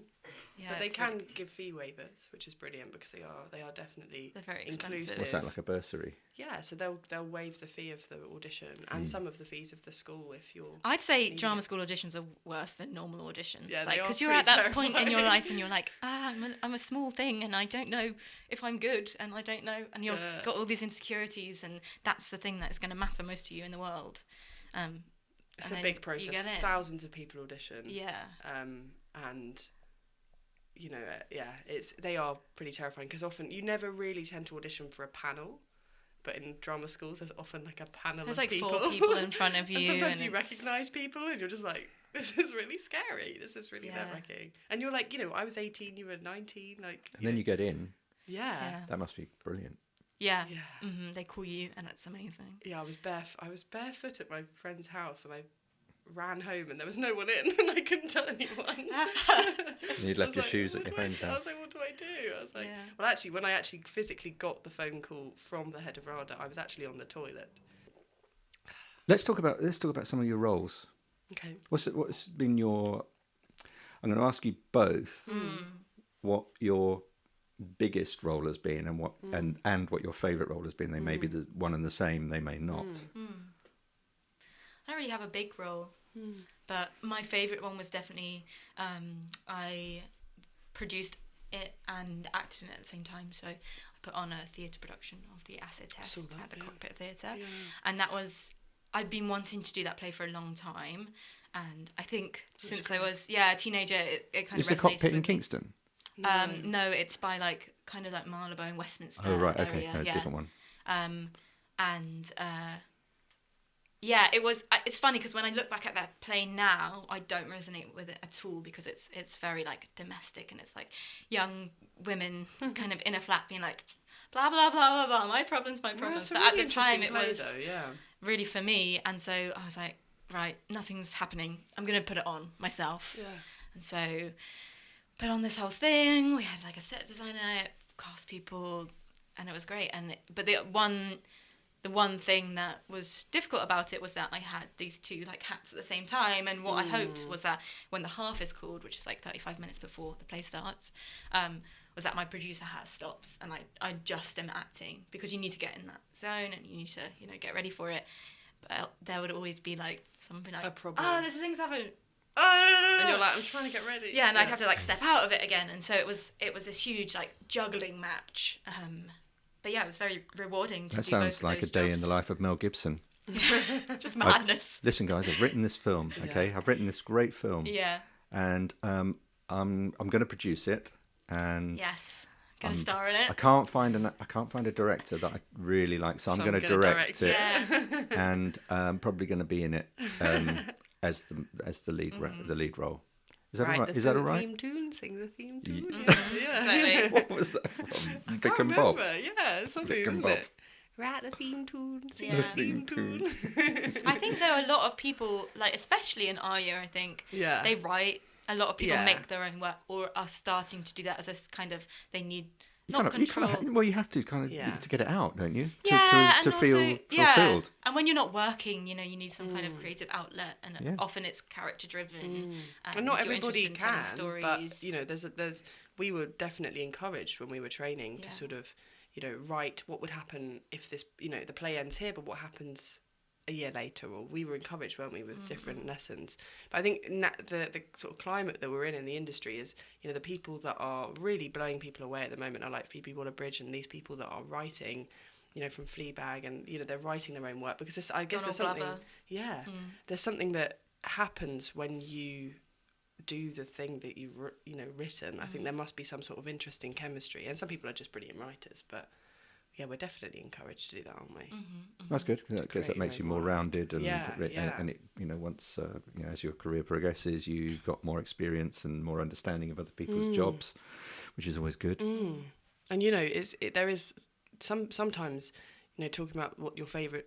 Yeah, but they can give fee waivers, which is brilliant because they are definitely they're very inclusive. expensive. What's that, like a bursary? Yeah, so they'll waive the fee of the audition and some of the fees of the school if you're. I'd say drama school auditions are worse than normal auditions. Yeah, because you're at that point in your life and you're like, I'm a small thing and I don't know if I'm good and I don't know, and you've got all these insecurities, and that's the thing that is going to matter most to you in the world. It's a big process. Thousands of people audition. Yeah. And. They are pretty terrifying because often you never really tend to audition for a panel, but in drama schools there's often a panel there's of people. 4 people in front of you, and sometimes you recognise people and you're just like, this is really scary, this is really nerve-wracking, and you're like, I was 18, you were 19, and then you get in. Yeah, that must be brilliant. Yeah. Mm-hmm. They call you and it's amazing. I was barefoot at my friend's house and I ran home and there was no one in and I couldn't tell anyone. And you'd left your shoes at your friend's house. I was like, what do I do? I was like, well, actually, when I actually physically got the phone call from the head of RADA, I was actually on the toilet. Let's talk about some of your roles. Okay. What's been your? I'm going to ask you both what your biggest role has been and what and what your favourite role has been. They may be the one and the same. They may not. I don't really have a big role, but my favourite one was definitely I produced it and acted in it at the same time. So I put on a theatre production of the Acid Test at the Cockpit Theatre, and that was, I'd been wanting to do that play for a long time, and I think since I was a teenager, it kind of resonated. Is the Cockpit in with me. Kingston? No, it's by kind of like Marylebone, Westminster. Oh right, okay, area. different one. It was. It's funny because when I look back at that play now, I don't resonate with it at all because it's very domestic, and it's young women kind of in a flat being like, blah blah blah blah blah. My problems, my problems. But really at the time, it play, was though, really for me, and so I was like, right, nothing's happening. I'm gonna put it on myself. Yeah. And so put on this whole thing. We had a set designer, cast people, it was great. But the one thing that was difficult about it was that I had these two like hats at the same time, and what I hoped was that when the half is called, which is like 35 minutes before the play starts, was that my producer hat stops and I just am acting, because you need to get in that zone and you need to, you know, get ready for it. But there would always be like someone like, A problem. oh, this thing's happened. Oh, And you're like, I'm trying to get ready. yeah, and I'd have to like step out of it again, and so it was this huge like juggling match. But yeah, it was very rewarding to That do sounds both of like a those day in jobs. the life of Mel Gibson. Just madness. Listen, guys, I've written this film. Okay, I've written this great film, Yeah. and I'm going to produce it, and Yes. Gonna star in it. I can't find a director that I really like, so I'm going to direct it, Yeah. and probably going to be in it as the lead role. Is that all right? Is that all right? Theme tune, sing the theme tune. Exactly. What was that from? I Vic can't and Bob. remember. Yeah, something, Vic and isn't Bob. it? Write the theme tune, sing Yeah. the theme tune. I think there are a lot of people, like especially in our year, I think Yeah. they write. A lot of people Yeah. make their own work, or are starting to do that as a kind of they need You not kind of, control. well, you have to kind of Yeah. to get it out, don't you? Yeah, to and feel also, yeah. fulfilled. And when you're not working, you know, you need some kind of creative outlet, and Yeah. often it's character driven. And not you're everybody interested in telling can, stories. but you know, there's we were definitely encouraged when we were training Yeah. to sort of, you know, write what would happen if this, you know, the play ends here, but what happens a year later, or we were encouraged, weren't we, with different lessons. But I think the sort of climate that we're in the industry is, you know, the people that are really blowing people away at the moment are like Phoebe Waller-Bridge and these people that are writing, you know, from Fleabag, and you know, they're writing their own work, because I guess there's Donald something, Glover. yeah, there's something that happens when you do the thing that you've written. I think there must be some sort of interesting chemistry, and some people are just brilliant writers, but yeah, we're definitely encouraged to do that, aren't we? That's good, because that create makes you your more own rounded, and Yeah, yeah. and it, you know, once you know, as your career progresses, you've got more experience and more understanding of other people's jobs, which is always good. And you know, there is sometimes, you know, talking about what your favourite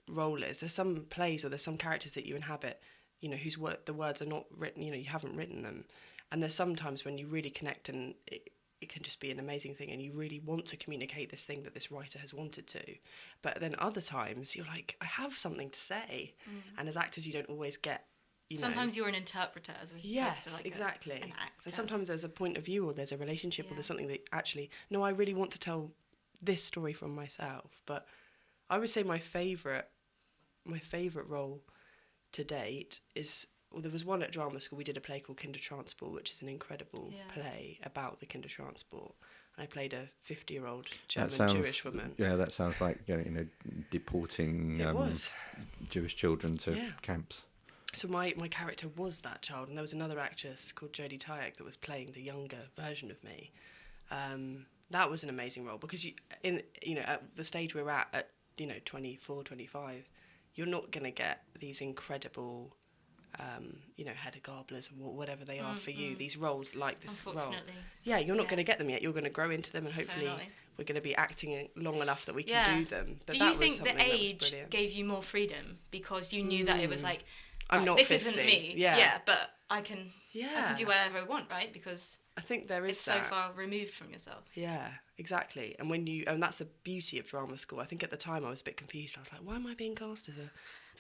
role is. There's some plays or there's some characters that you inhabit, you know, whose the words are not written. You know, you haven't written them, and there's sometimes when you really connect, and it can just be an amazing thing, and you really want to communicate this thing that this writer has wanted to. But then other times you're like, I have something to say, and as actors you don't always get. Sometimes you're an interpreter as Yes, opposed to like exactly. an actor. And sometimes there's a point of view, or there's a relationship, or there's something that actually, no, I really want to tell this story from myself. But I would say my favourite role to date is, well, there was one at drama school. We did a play called Kinder Transport, which is an incredible play about the Kinder Transport. I played a 50-year-old German Jewish woman. Yeah, that sounds like, you know, deporting Jewish children to camps. So my character was that child, and there was another actress called Jodie Tayek that was playing the younger version of me. That was an amazing role, because at the stage we're at 24, 25, you're not going to get these incredible Hedda Garblers or whatever they are for you, these roles like this role. Yeah, you're not going to get them yet. You're going to grow into them, and hopefully we're going to be acting long enough that we can do them. But do you think the age gave you more freedom because you knew that it was like, I'm not this 50. isn't me. Yeah, but I can do whatever I want, right? Because I think there is it's so far removed from yourself. Yeah, exactly. And that's the beauty of drama school. I think at the time I was a bit confused. I was like, why am I being cast as a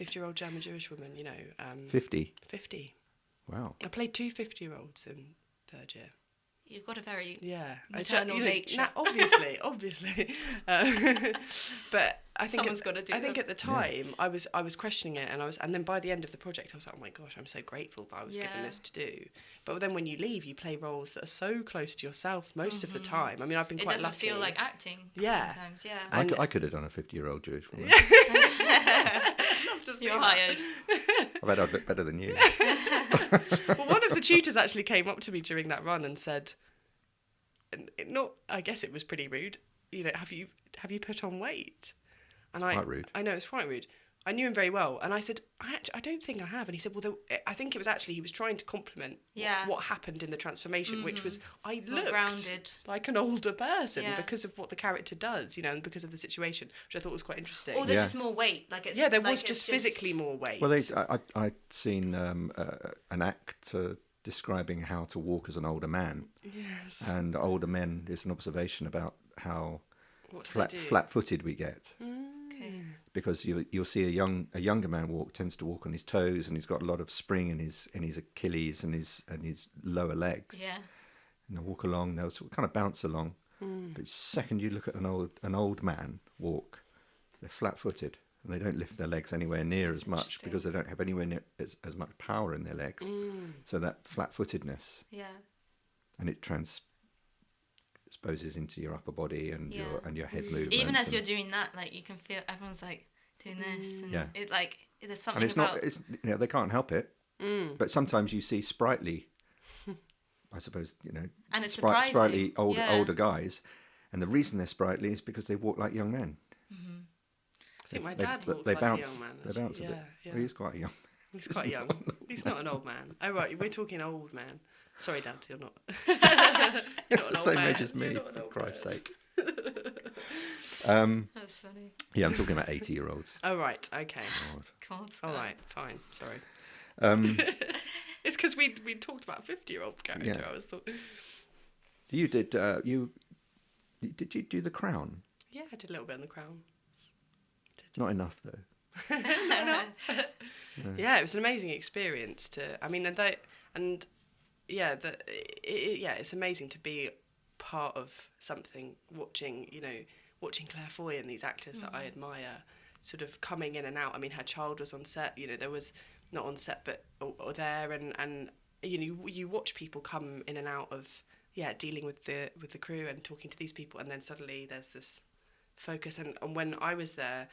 50-year-old German Jewish woman? 50. 50. Wow. I played two 50-year-olds in third year. You've got a very maternal nature. Obviously. But I think Someone's got to do I think them. at the time I was questioning it, and then by the end of the project I was like, oh my gosh, I'm so grateful that I was given this to do. But then when you leave, you play roles that are so close to yourself most of the time. I mean, I've been quite lucky. It doesn't feel like acting. Yeah. Sometimes, yeah. I could have done a 50-year-old Jewish woman. to You're hired. I bet I'd look better than you. Well, one of the tutors actually came up to me during that run and said, I guess it was pretty rude, have you put on weight? And quite rude. I know, it's quite rude. I knew him very well, and I said, I don't think I have. And he said, well, I think it was actually, he was trying to compliment what happened in the transformation, which was, I looked grounded. like an older person because of what the character does, and because of the situation, which I thought was quite interesting. Or there's just more weight. There was just physically more weight. Well, I'd seen an actor describing how to walk as an older man. Yes. And older men is an observation about how What do they do? flat-footed we get. Okay. Because you'll see a younger man tends to walk on his toes, and he's got a lot of spring in his Achilles and his lower legs. Yeah. And they'll walk along, they'll sort of kind of bounce along. But the second you look at an old man walk, they're flat-footed, and they don't lift their legs anywhere near as much interesting. because they don't have anywhere near as much power in their legs. So that flat-footedness, Yeah. and it transposes into your upper body and Yeah. your head movements. Even as and- you're doing that, like you can feel everyone's like doing this, and Yeah. it like there's something and it's about not, it's, they can't help it. But sometimes you see sprightly, I suppose, and it's surprising. sprightly Yeah. older guys, and the reason they're sprightly is because they walk like young men. I think my They- dad walks they like bounce, a young man. They actually. bounce a bit. Yeah. Well, he's quite young. He's quite young. He's not an old man. Oh, right. We're talking old man. Sorry, Dad, you're not. You're not an the old same man. age as me, You're not an for old Christ's man. sake. That's funny. Yeah, I'm talking about 80-year-olds. Oh, right. Okay. God, All right. Fine. Sorry. Um, It's because we talked about a 50-year-old character. Yeah. I was thought. you did did you do The Crown? Yeah, I did a little bit on The Crown. Not enough though. Yeah, it was an amazing experience it's amazing to be part of something, watching Claire Foy and these actors that I admire sort of coming in and out. I mean, her child was on set, there was not on set but or there, and you watch people come in and out of dealing with the crew and talking to these people, and then suddenly there's this focus, and when I was there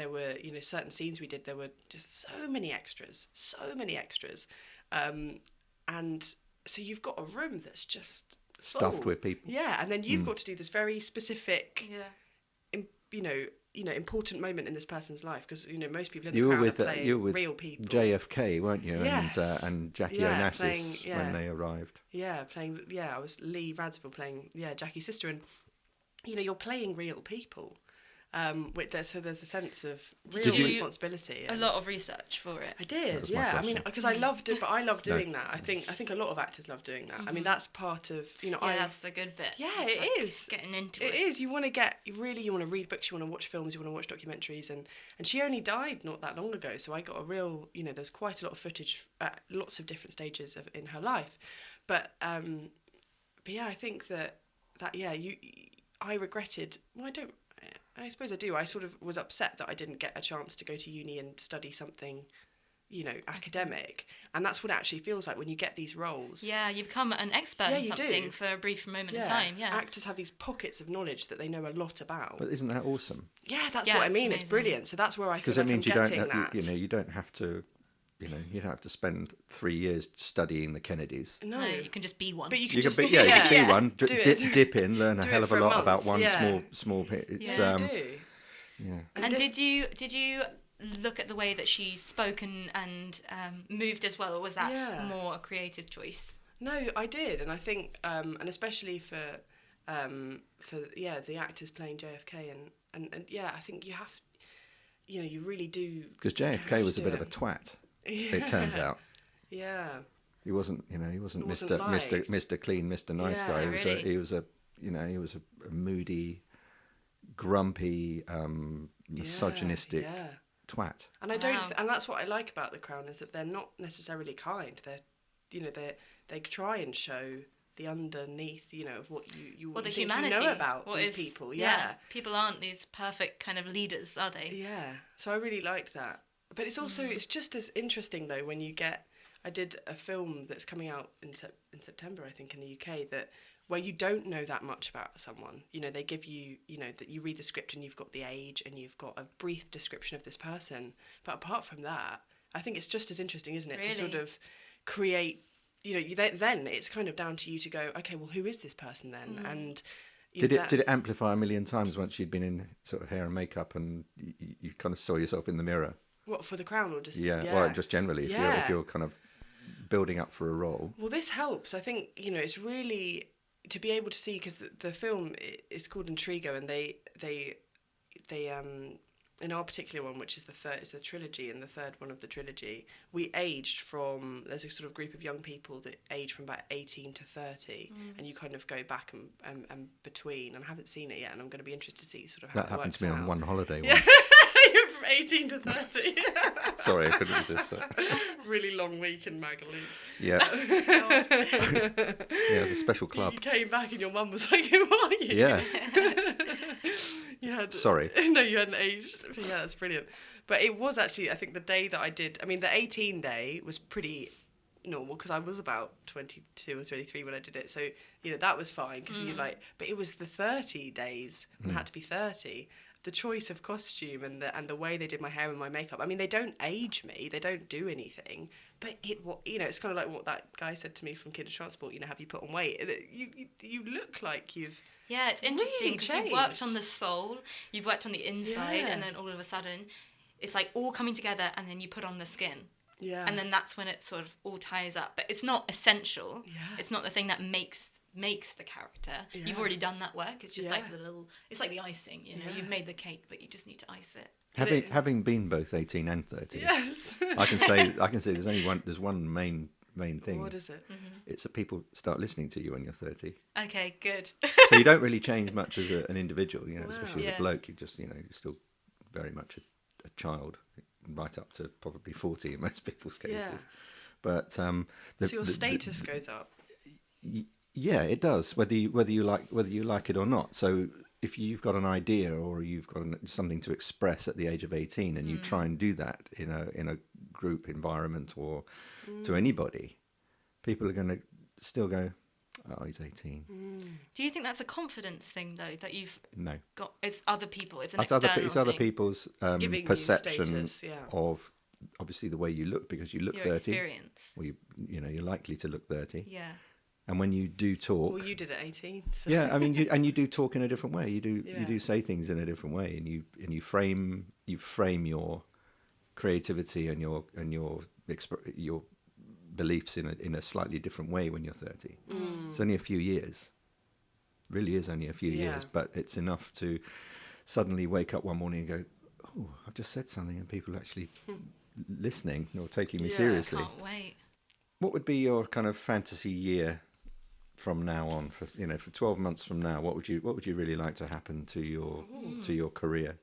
were certain scenes we did, there were just so many extras, and so you've got a room that's just Stuffed full. with people. Yeah, and then you've got to do this very specific Yeah. important moment in this person's life, because most people in the You were crowd with are playing you were with real people. JFK, weren't you? Yes. And Jackie Yeah, Onassis playing- when they arrived. I was Lee Radziwill playing Jackie's sister, and you're playing real people. So there's a sense of real Did you- responsibility. A lot of research for it. I That did, was my yeah. I mean, question. because I loved it, but I love doing that. I think a lot of actors love doing that. I mean, that's part of Yeah, that's the good bit. Yeah, It's it like is. getting into It it. is. You want to read books, you want to watch films, you want to watch documentaries, and she only died not that long ago, so I got a real, there's quite a lot of footage at lots of different stages in her life, but yeah, I think that I regretted. Well, I suppose I do. I sort of was upset that I didn't get a chance to go to uni and study something, academic, and that's what it actually feels like when you get these roles. Yeah, you become an expert Yeah, in you something do. for a brief moment in time. Yeah. Actors have these pockets of knowledge that they know a lot about. But isn't that awesome? Yeah, that's Yeah, what I it's mean. It's amazing. brilliant. So that's where I feel Because like it means I'm getting that. you don't have to, you don't have to spend 3 years studying the Kennedys. No, You can just be one. but you can You just can be, you can be one, do it. dip in, learn a Do hell it of for a a lot month, about one yeah. small bit. It's Yeah, you do. yeah. And did you look at the way that she spoke and moved as well, or was that Yeah. more a creative choice? No, I did, and I think, and especially for the actors playing JFK, and I think you have, you really do. Because JFK was a bit of a twat. It turns out Yeah. he wasn't. He wasn't He wasn't Mr. liked. Mr. Clean, Mr. Nice Yeah, guy. really? He was a moody, grumpy, misogynistic Yeah. twat. And I Wow. don't, and that's what I like about The Crown, is that they're not necessarily kind. They try and show the underneath, of what you Well, the think humanity. you know about what these is- people. Yeah. People aren't these perfect kind of leaders, are they? Yeah. So I really liked that. But it's also, it's just as interesting though when you get. I did a film that's coming out in September, I think, in the UK, where you don't know that much about someone. They give you, that you read the script and you've got the age and you've got a brief description of this person. But apart from that, I think it's just as interesting, isn't it, to sort Really? of create. Then it's kind of down to you to go, okay, well, who is this person then? And Did it amplify a million times once you'd been in sort of hair and makeup and you kind of saw yourself in the mirror? What, for The Crown, or just Well, just generally, if you're kind of building up for a role. Well, this helps. I think, it's really to be able to see, because the film is called Intrigo, and they in our particular one, which is the third, it's a trilogy, and the third one of the trilogy, we aged from, there's a sort of group of young people that age from about 18 to 30, and you kind of go back and between, and I haven't seen it yet, and I'm going to be interested to see sort of how That it happened works to me out. on one holiday Yeah. once. You're from 18 to 30. Sorry, I couldn't resist that. Really long week in Magaluf. Yeah. Yeah, it was a special club. You came back and your mum was like, who are you? Yeah. Sorry. No, you hadn't aged. But yeah, that's brilliant. But it was actually, I think the day that I did, I mean, the 18 day was pretty normal because I was about 22 or 23 when I did it. So, that was fine because you but it was the 30 days when I had to be 30. The choice of costume and the way they did my hair and my makeup. I mean, they don't age me. They don't do anything. But it's kind of like what that guy said to me from Kinder Transport. Have you put on weight? You look like you've. Yeah, it's interesting really because you've worked on the soul, you've worked on the inside, and then all of a sudden, it's like all coming together, and then you put on the skin. Yeah. And then that's when it sort of all ties up. But it's not essential. Yeah. It's not the thing that makes the character. Yeah. You've already done that work. It's just like Yeah. it's like the icing, You've made the cake, but you just need to ice it. Having been both 18 and 30, Yes. I can say there's one main thing. What is it? It's that people start listening to you when you're 30. Okay, good. So you don't really change much as an individual, Wow. especially as Yeah. a bloke. You just, you're still very much a child, right up to probably 40 in most people's cases. Yeah. But So your status goes up. Yeah, it does. Whether you like it or not. So if you've got an idea or you've got something to express at the age of 18, and you try and do that in a group environment or to anybody, people are going to still go, "Oh, he's 18." Do you think that's a confidence thing though, that you've No, got? It's other people. It's an it's external it's other thing. people's Giving you perception status, yeah. of obviously the way you look, because you look Your 30. experience. Well, you're likely to look 30, Yeah. and when you do talk. Well, you did at 18. So. Yeah, I mean, you do talk in a different way. You Yeah. do say things in a different way, and you frame your creativity and your beliefs in a slightly different way when you're 30. It's only a few years. Really is only a few Yeah. years, but it's enough to suddenly wake up one morning and go, "Oh, I just said something, and people are actually listening or taking me Yeah, seriously." Can't wait. What would be your kind of fantasy year from now on? For 12 months from now, what would you really like to happen to your career?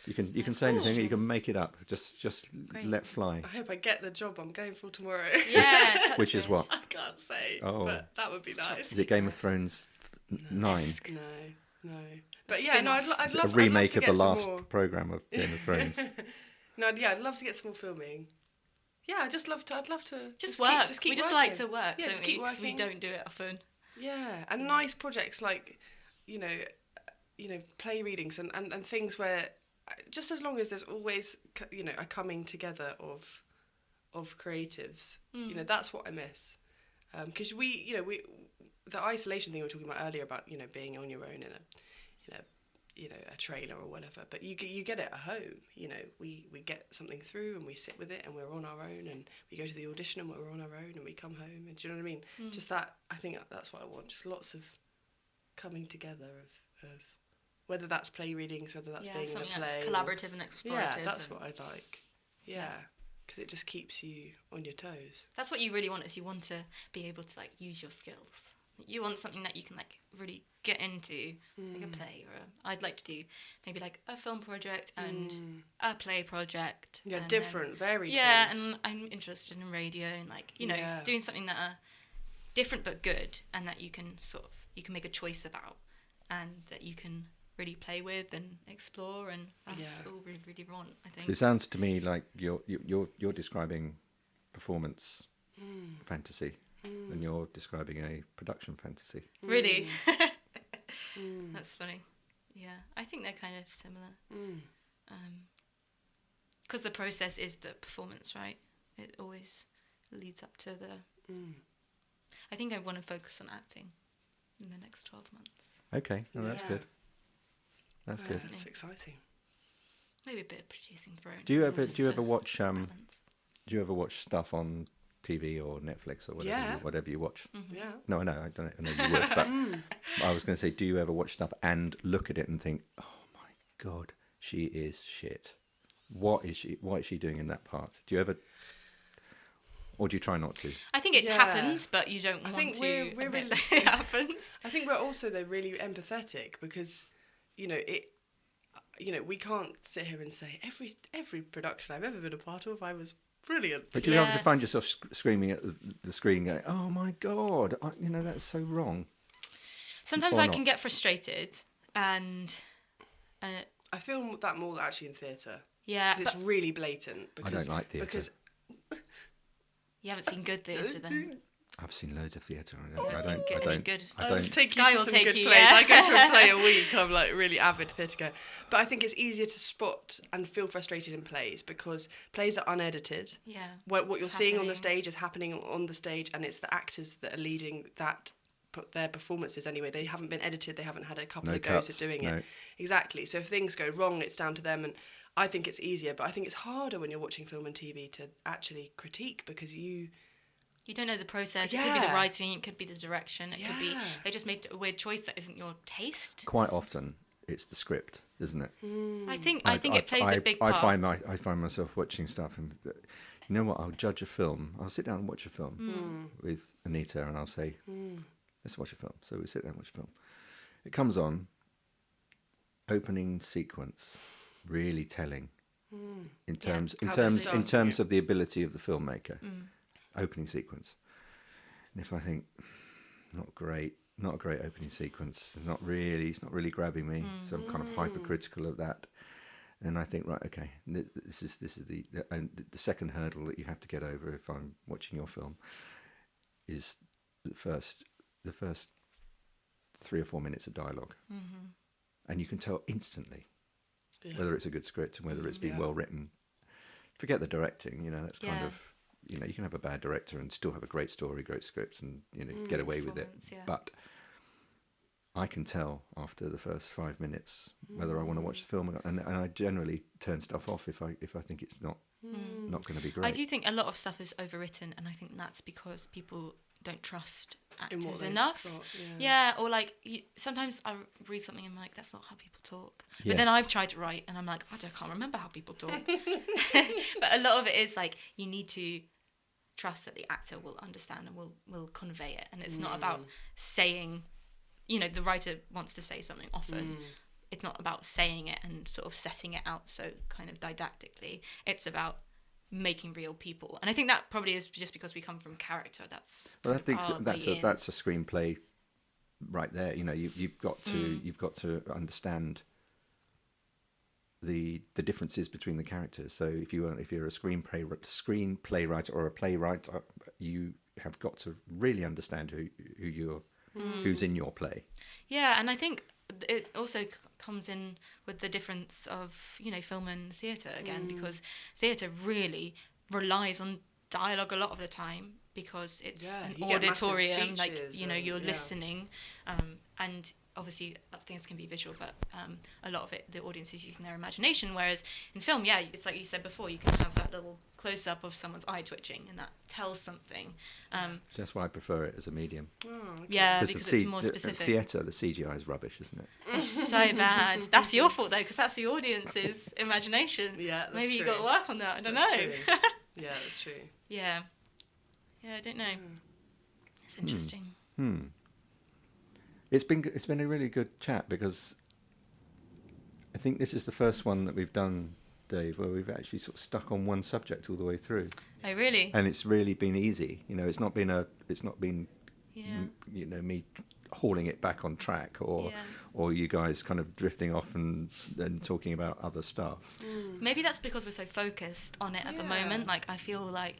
You can say anything. You can make it up. Just Great. let fly. I hope I get the job I'm going for tomorrow. Yeah. touch Which is wood. what? I can't say, Oh. but that would be nice. Is it Game of Thrones 9? Esque. No. But yeah, no, I'd Is it love a remake I'd of love the to get some last more. program of Game of Thrones. No, yeah, I'd love to get some more filming. Yeah, I'd love to Just keep- work. keep we just working. like to work, Yeah, don't just we? keep 'Cause we working. don't do it often. Yeah, and nice projects like, play readings and things where, just as long as there's always, a coming together of creatives, that's what I miss. Because the isolation thing we were talking about earlier about, being on your own in a trailer or whatever, but you get it at home. We get something through and we sit with it and we're on our own, and we go to the audition and we're on our own, and we come home, and do you know what I mean? Just that, I think that's what I want, just lots of coming together of whether that's play readings, whether that's being in a something play, that's collaborative and explorative. yeah, that's and what I like. Yeah, because it just keeps you on your toes. that's what you really want, is you want to be able to use your skills. You want something that you can really get into, like a play, or I'd like to do maybe a film project and a play project. Yeah, and different, very yeah, things. and I'm interested in radio and Yeah. doing something that are different but good, and that you can make a choice about, and that you can really play with and explore, and that's all we really want, I think. So it sounds to me like you're describing performance fantasy, and you're describing a production fantasy. Really? That's funny. Yeah, I think they're kind of similar. Because the process is the performance, right? It always leads up to the... I think I want to focus on acting in the next 12 months. Okay, no, that's Yeah. good. That's good. That's exciting. Maybe a bit of producing Throne. Do you just ever to watch balance. Do you ever watch stuff on TV or Netflix or whatever? Yeah. Whatever you watch. Yeah. No, I know. I know you would, but I was going to say, do you ever watch stuff and look at it and think, "Oh my God, she is shit. What is she doing in that part? Do you ever, or do you try not to? I think it Yeah. happens, but you don't I want think to we're admit really- that it happens. I think we're also though really empathetic because, you know, we can't sit here and say every production I've ever been a part of, I was brilliant. But you Yeah. have to find yourself screaming at the screen, going, "Oh my God, that's so wrong." Sometimes Or I not. can get frustrated, and I feel that more actually in theatre. yeah, 'Cause it's but really blatant. I Because, don't like theatre. Because you haven't seen good theatre then. I've seen loads of theatre. Haven't seen any good. I I'll don't. take Sky you to will some take good you, plays. yeah. I go to a play a week. I'm like really avid theatre goer. But I think it's easier to spot and feel frustrated in plays because plays are unedited. Yeah. What you're It's seeing on the happening. stage is happening on the stage, and it's the actors that are leading that. Their performances anyway. They haven't been edited. They haven't had a couple No of goes cuts, at doing no. it. Exactly. So if things go wrong, it's down to them. And I think it's easier, but I think it's harder when you're watching film and TV to actually critique because you don't know the process. It could be the Yeah. writing. It could be the direction. It could be Yeah. they just made a weird choice that isn't your taste. Quite often, it's the script, isn't it? I think it plays a big part. I find myself watching stuff, and you know what? I'll judge a film. I'll sit down and watch a film with Anita, and I'll say, "Let's watch a film." So we sit down and watch a film. It comes on. Opening sequence, really telling in terms how it starts, of the ability of the filmmaker. Opening sequence, and if I think not a great opening sequence, it's not really grabbing me, so I'm kind of hypercritical of that. And I think, right, okay, this is the second hurdle that you have to get over if I'm watching your film is the first 3 or 4 minutes of dialogue, and you can tell instantly whether it's a good script and whether it's been well written. Forget the directing, that's kind of, you can have a bad director and still have a great story, great script, and get away with it. Performance, yeah. But I can tell after the first 5 minutes whether I want to watch the film or not, and I generally turn stuff off if I think it's not going to be great. I do think a lot of stuff is overwritten, and I think that's because people don't trust in what actors they've enough. got, Yeah, or like sometimes I read something and I'm like, that's not how people talk. But then Yes. I've tried to write and I'm like, I can't remember how people talk. But a lot of it is like you need to trust that the actor will understand and will convey it, and it's not about saying, the writer wants to say something often. It's not about saying it and sort of setting it out so kind of didactically. It's about making real people, and I think that probably is just because we come from character. That's Well, I kind think of our that's way a in. that's a screenplay right there. You've got to understand the differences between the characters. So if you're a screenplay writer or a playwright, you have got to really understand who's in your play. Yeah, and I think it also comes in with the difference of film and theatre again, because theatre really relies on dialogue a lot of the time because it's an you get massive auditorium, like speeches you're and, listening, and obviously things can be visual, but a lot of it the audience is using their imagination, whereas in film, it's like you said before, you can have that little close-up of someone's eye twitching and that tells something. So that's why I prefer it as a medium. Yeah, because it's more specific. Theatre, the CGI is rubbish, isn't it? It's so bad. That's your fault though, because that's the audience's imagination. Yeah, that's Maybe true. you got to work on that. I don't know. True. Yeah, that's true. Yeah, I don't know. It's interesting. It's been a really good chat because I think this is the first one that we've done, Dave, where we've actually sort of stuck on one subject all the way through, Oh, really? and it's really been easy. It's not been Yeah. me hauling it back on track or you guys kind of drifting off and then talking about other stuff. Maybe that's because we're so focused on it at the moment. Like, I feel like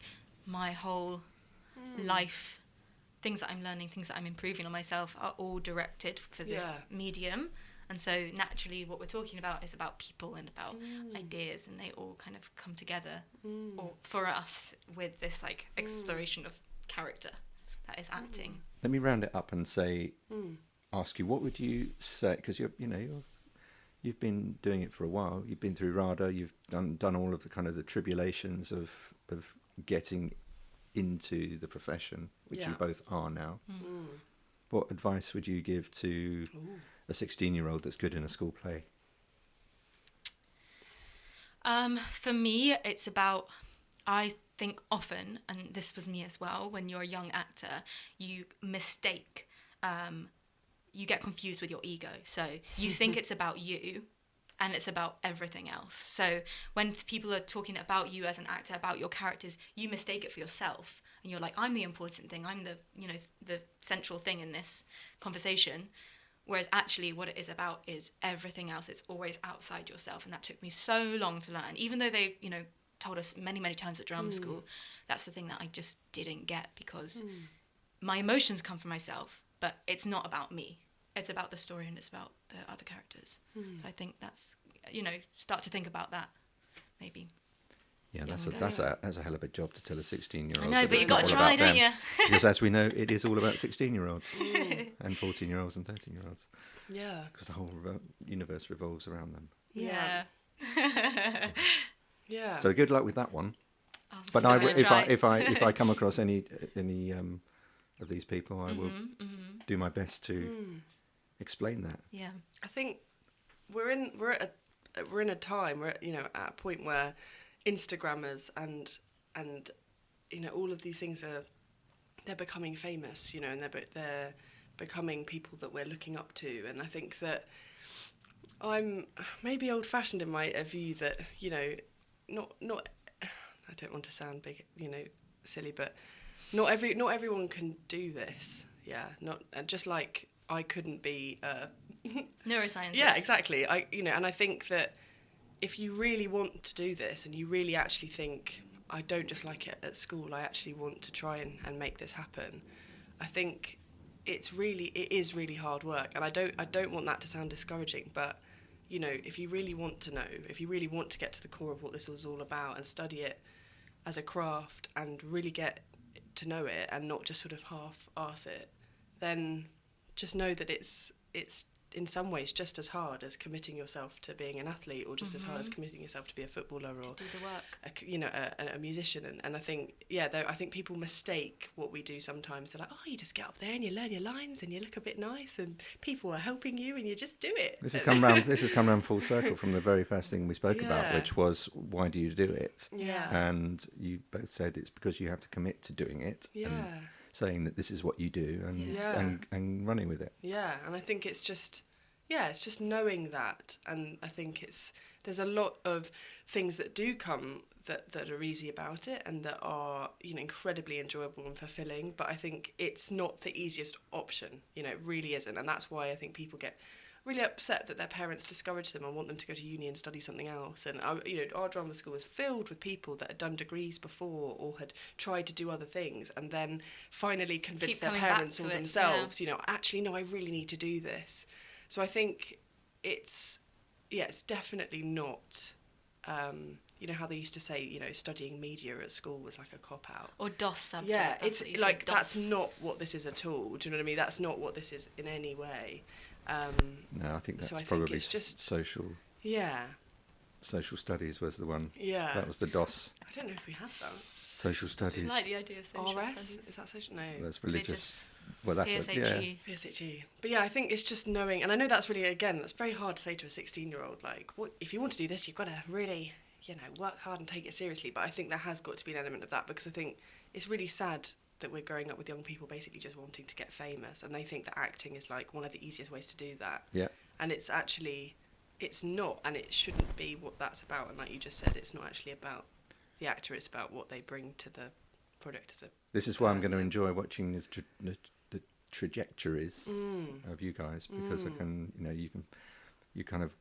my whole life, things that I'm learning, things that I'm improving on myself are all directed for this medium. And so naturally what we're talking about is about people and about ideas, and they all kind of come together or for us with this like exploration of character that is acting. Let me round it up and ask you, what would you say? Because you've been doing it for a while. You've been through RADA. You've done all of the kind of the tribulations of getting into the profession, which you both are now. What advice would you give to a 16-year-old that's good in a school play? For me, it's about, I think often, and this was me as well, when you're a young actor, you mistake, you get confused with your ego. So you think it's about you, and it's about everything else. So when people are talking about you as an actor, about your characters, you mistake it for yourself. And you're like, I'm the important thing. I'm the central thing in this conversation. Whereas actually what it is about is everything else. It's always outside yourself. And that took me so long to learn. Even though they, told us many, many times at drama school, that's the thing that I just didn't get, because my emotions come from myself, but it's not about me. It's about the story and it's about the other characters. So I think that's, start to think about that, maybe. Yeah, that's a hell of a job to tell a 16-year-old. I know, but you've got to try, don't you? Because as we know, it is all about 16-year-olds and 14-year-olds and 13-year-olds. Yeah. Because the whole universe revolves around them. Yeah. Yeah. So good luck with that one. But if I come across any of these people, I will do my best to explain that. Yeah. I think we're in a time, we're at a point where Instagrammers and all of these things they're becoming famous, and they're becoming people that we're looking up to. And I think that I'm maybe old-fashioned in my view that not I don't want to sound big, silly, but not everyone can do this. Yeah, not just like I couldn't be neuroscientist. Yeah, exactly. And I think that if you really want to do this and you really actually think, I don't just like it at school, I actually want to try and make this happen, I think it is really hard work. And I don't want that to sound discouraging, but if you really want to know, if you really want to get to the core of what this was all about and study it as a craft and really get to know it and not just sort of half-arse it, then just know that it's in some ways just as hard as committing yourself to being an athlete, or just as hard as committing yourself to be a footballer or do the work. A musician. And I think I think people mistake what we do sometimes. They're like, oh, you just get up there and you learn your lines and you look a bit nice and people are helping you and you just do it. This has come round full circle from the very first thing we spoke about, which was, why do you do it? Yeah. And you both said it's because you have to commit to doing it. Yeah. And saying that this is what you do and running with it. Yeah, and I think it's just knowing that. And I think there's a lot of things that do come that are easy about it and that are incredibly enjoyable and fulfilling, but I think it's not the easiest option. It really isn't. And that's why I think people get really upset that their parents discourage them and want them to go to uni and study something else. And our drama school was filled with people that had done degrees before or had tried to do other things and then finally convinced their parents or themselves, actually, no, I really need to do this. So I think it's definitely not, how they used to say, studying media at school was like a cop-out. Or DOS subject. Yeah, it's like, that's not what this is at all. Do you know what I mean? That's not what this is in any way. No, I think that's probably it's just social. Yeah. Social studies was the one. Yeah. That was the DOS. I don't know if we had that. Social studies. I like the idea of social RS? studies. Is that social? No. That's religious. Well, that's PSHE. PSHE. But yeah, I think it's just knowing, and I know that's really, again, that's very hard to say to a 16-year-old, like, what if you want to do this, you've got to really, work hard and take it seriously. But I think there has got to be an element of that, because I think it's really sad that we're growing up with young people basically just wanting to get famous, and they think that acting is like one of the easiest ways to do that. Yeah. And it's not, and it shouldn't be what that's about. And like you just said, it's not actually about the actor, it's about what they bring to the product as a This is why I'm going to enjoy watching the trajectories of you guys, because I can, you're kind of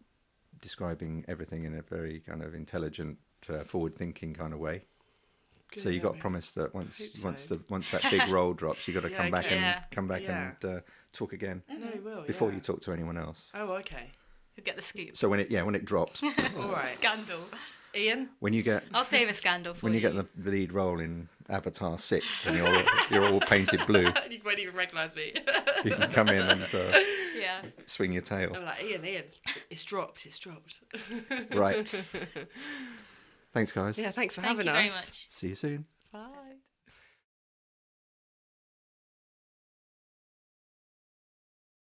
describing everything in a very kind of intelligent, forward-thinking kind of way. Good, so you got promised that once that big role drops, you got to come back and talk again No, we will, before you talk to anyone else. Oh, okay. You'll get the scoop. So when it drops, All right. Scandal. Ian? when you get I'll save a scandal for when you get the lead role in Avatar 6 and you're all painted blue, You won't even recognise me. you can come in and Yeah. swing your tail. I'm like, Ian, it's dropped. Right. Thanks, guys. Yeah, thanks for Thank having you us. very much. See you soon.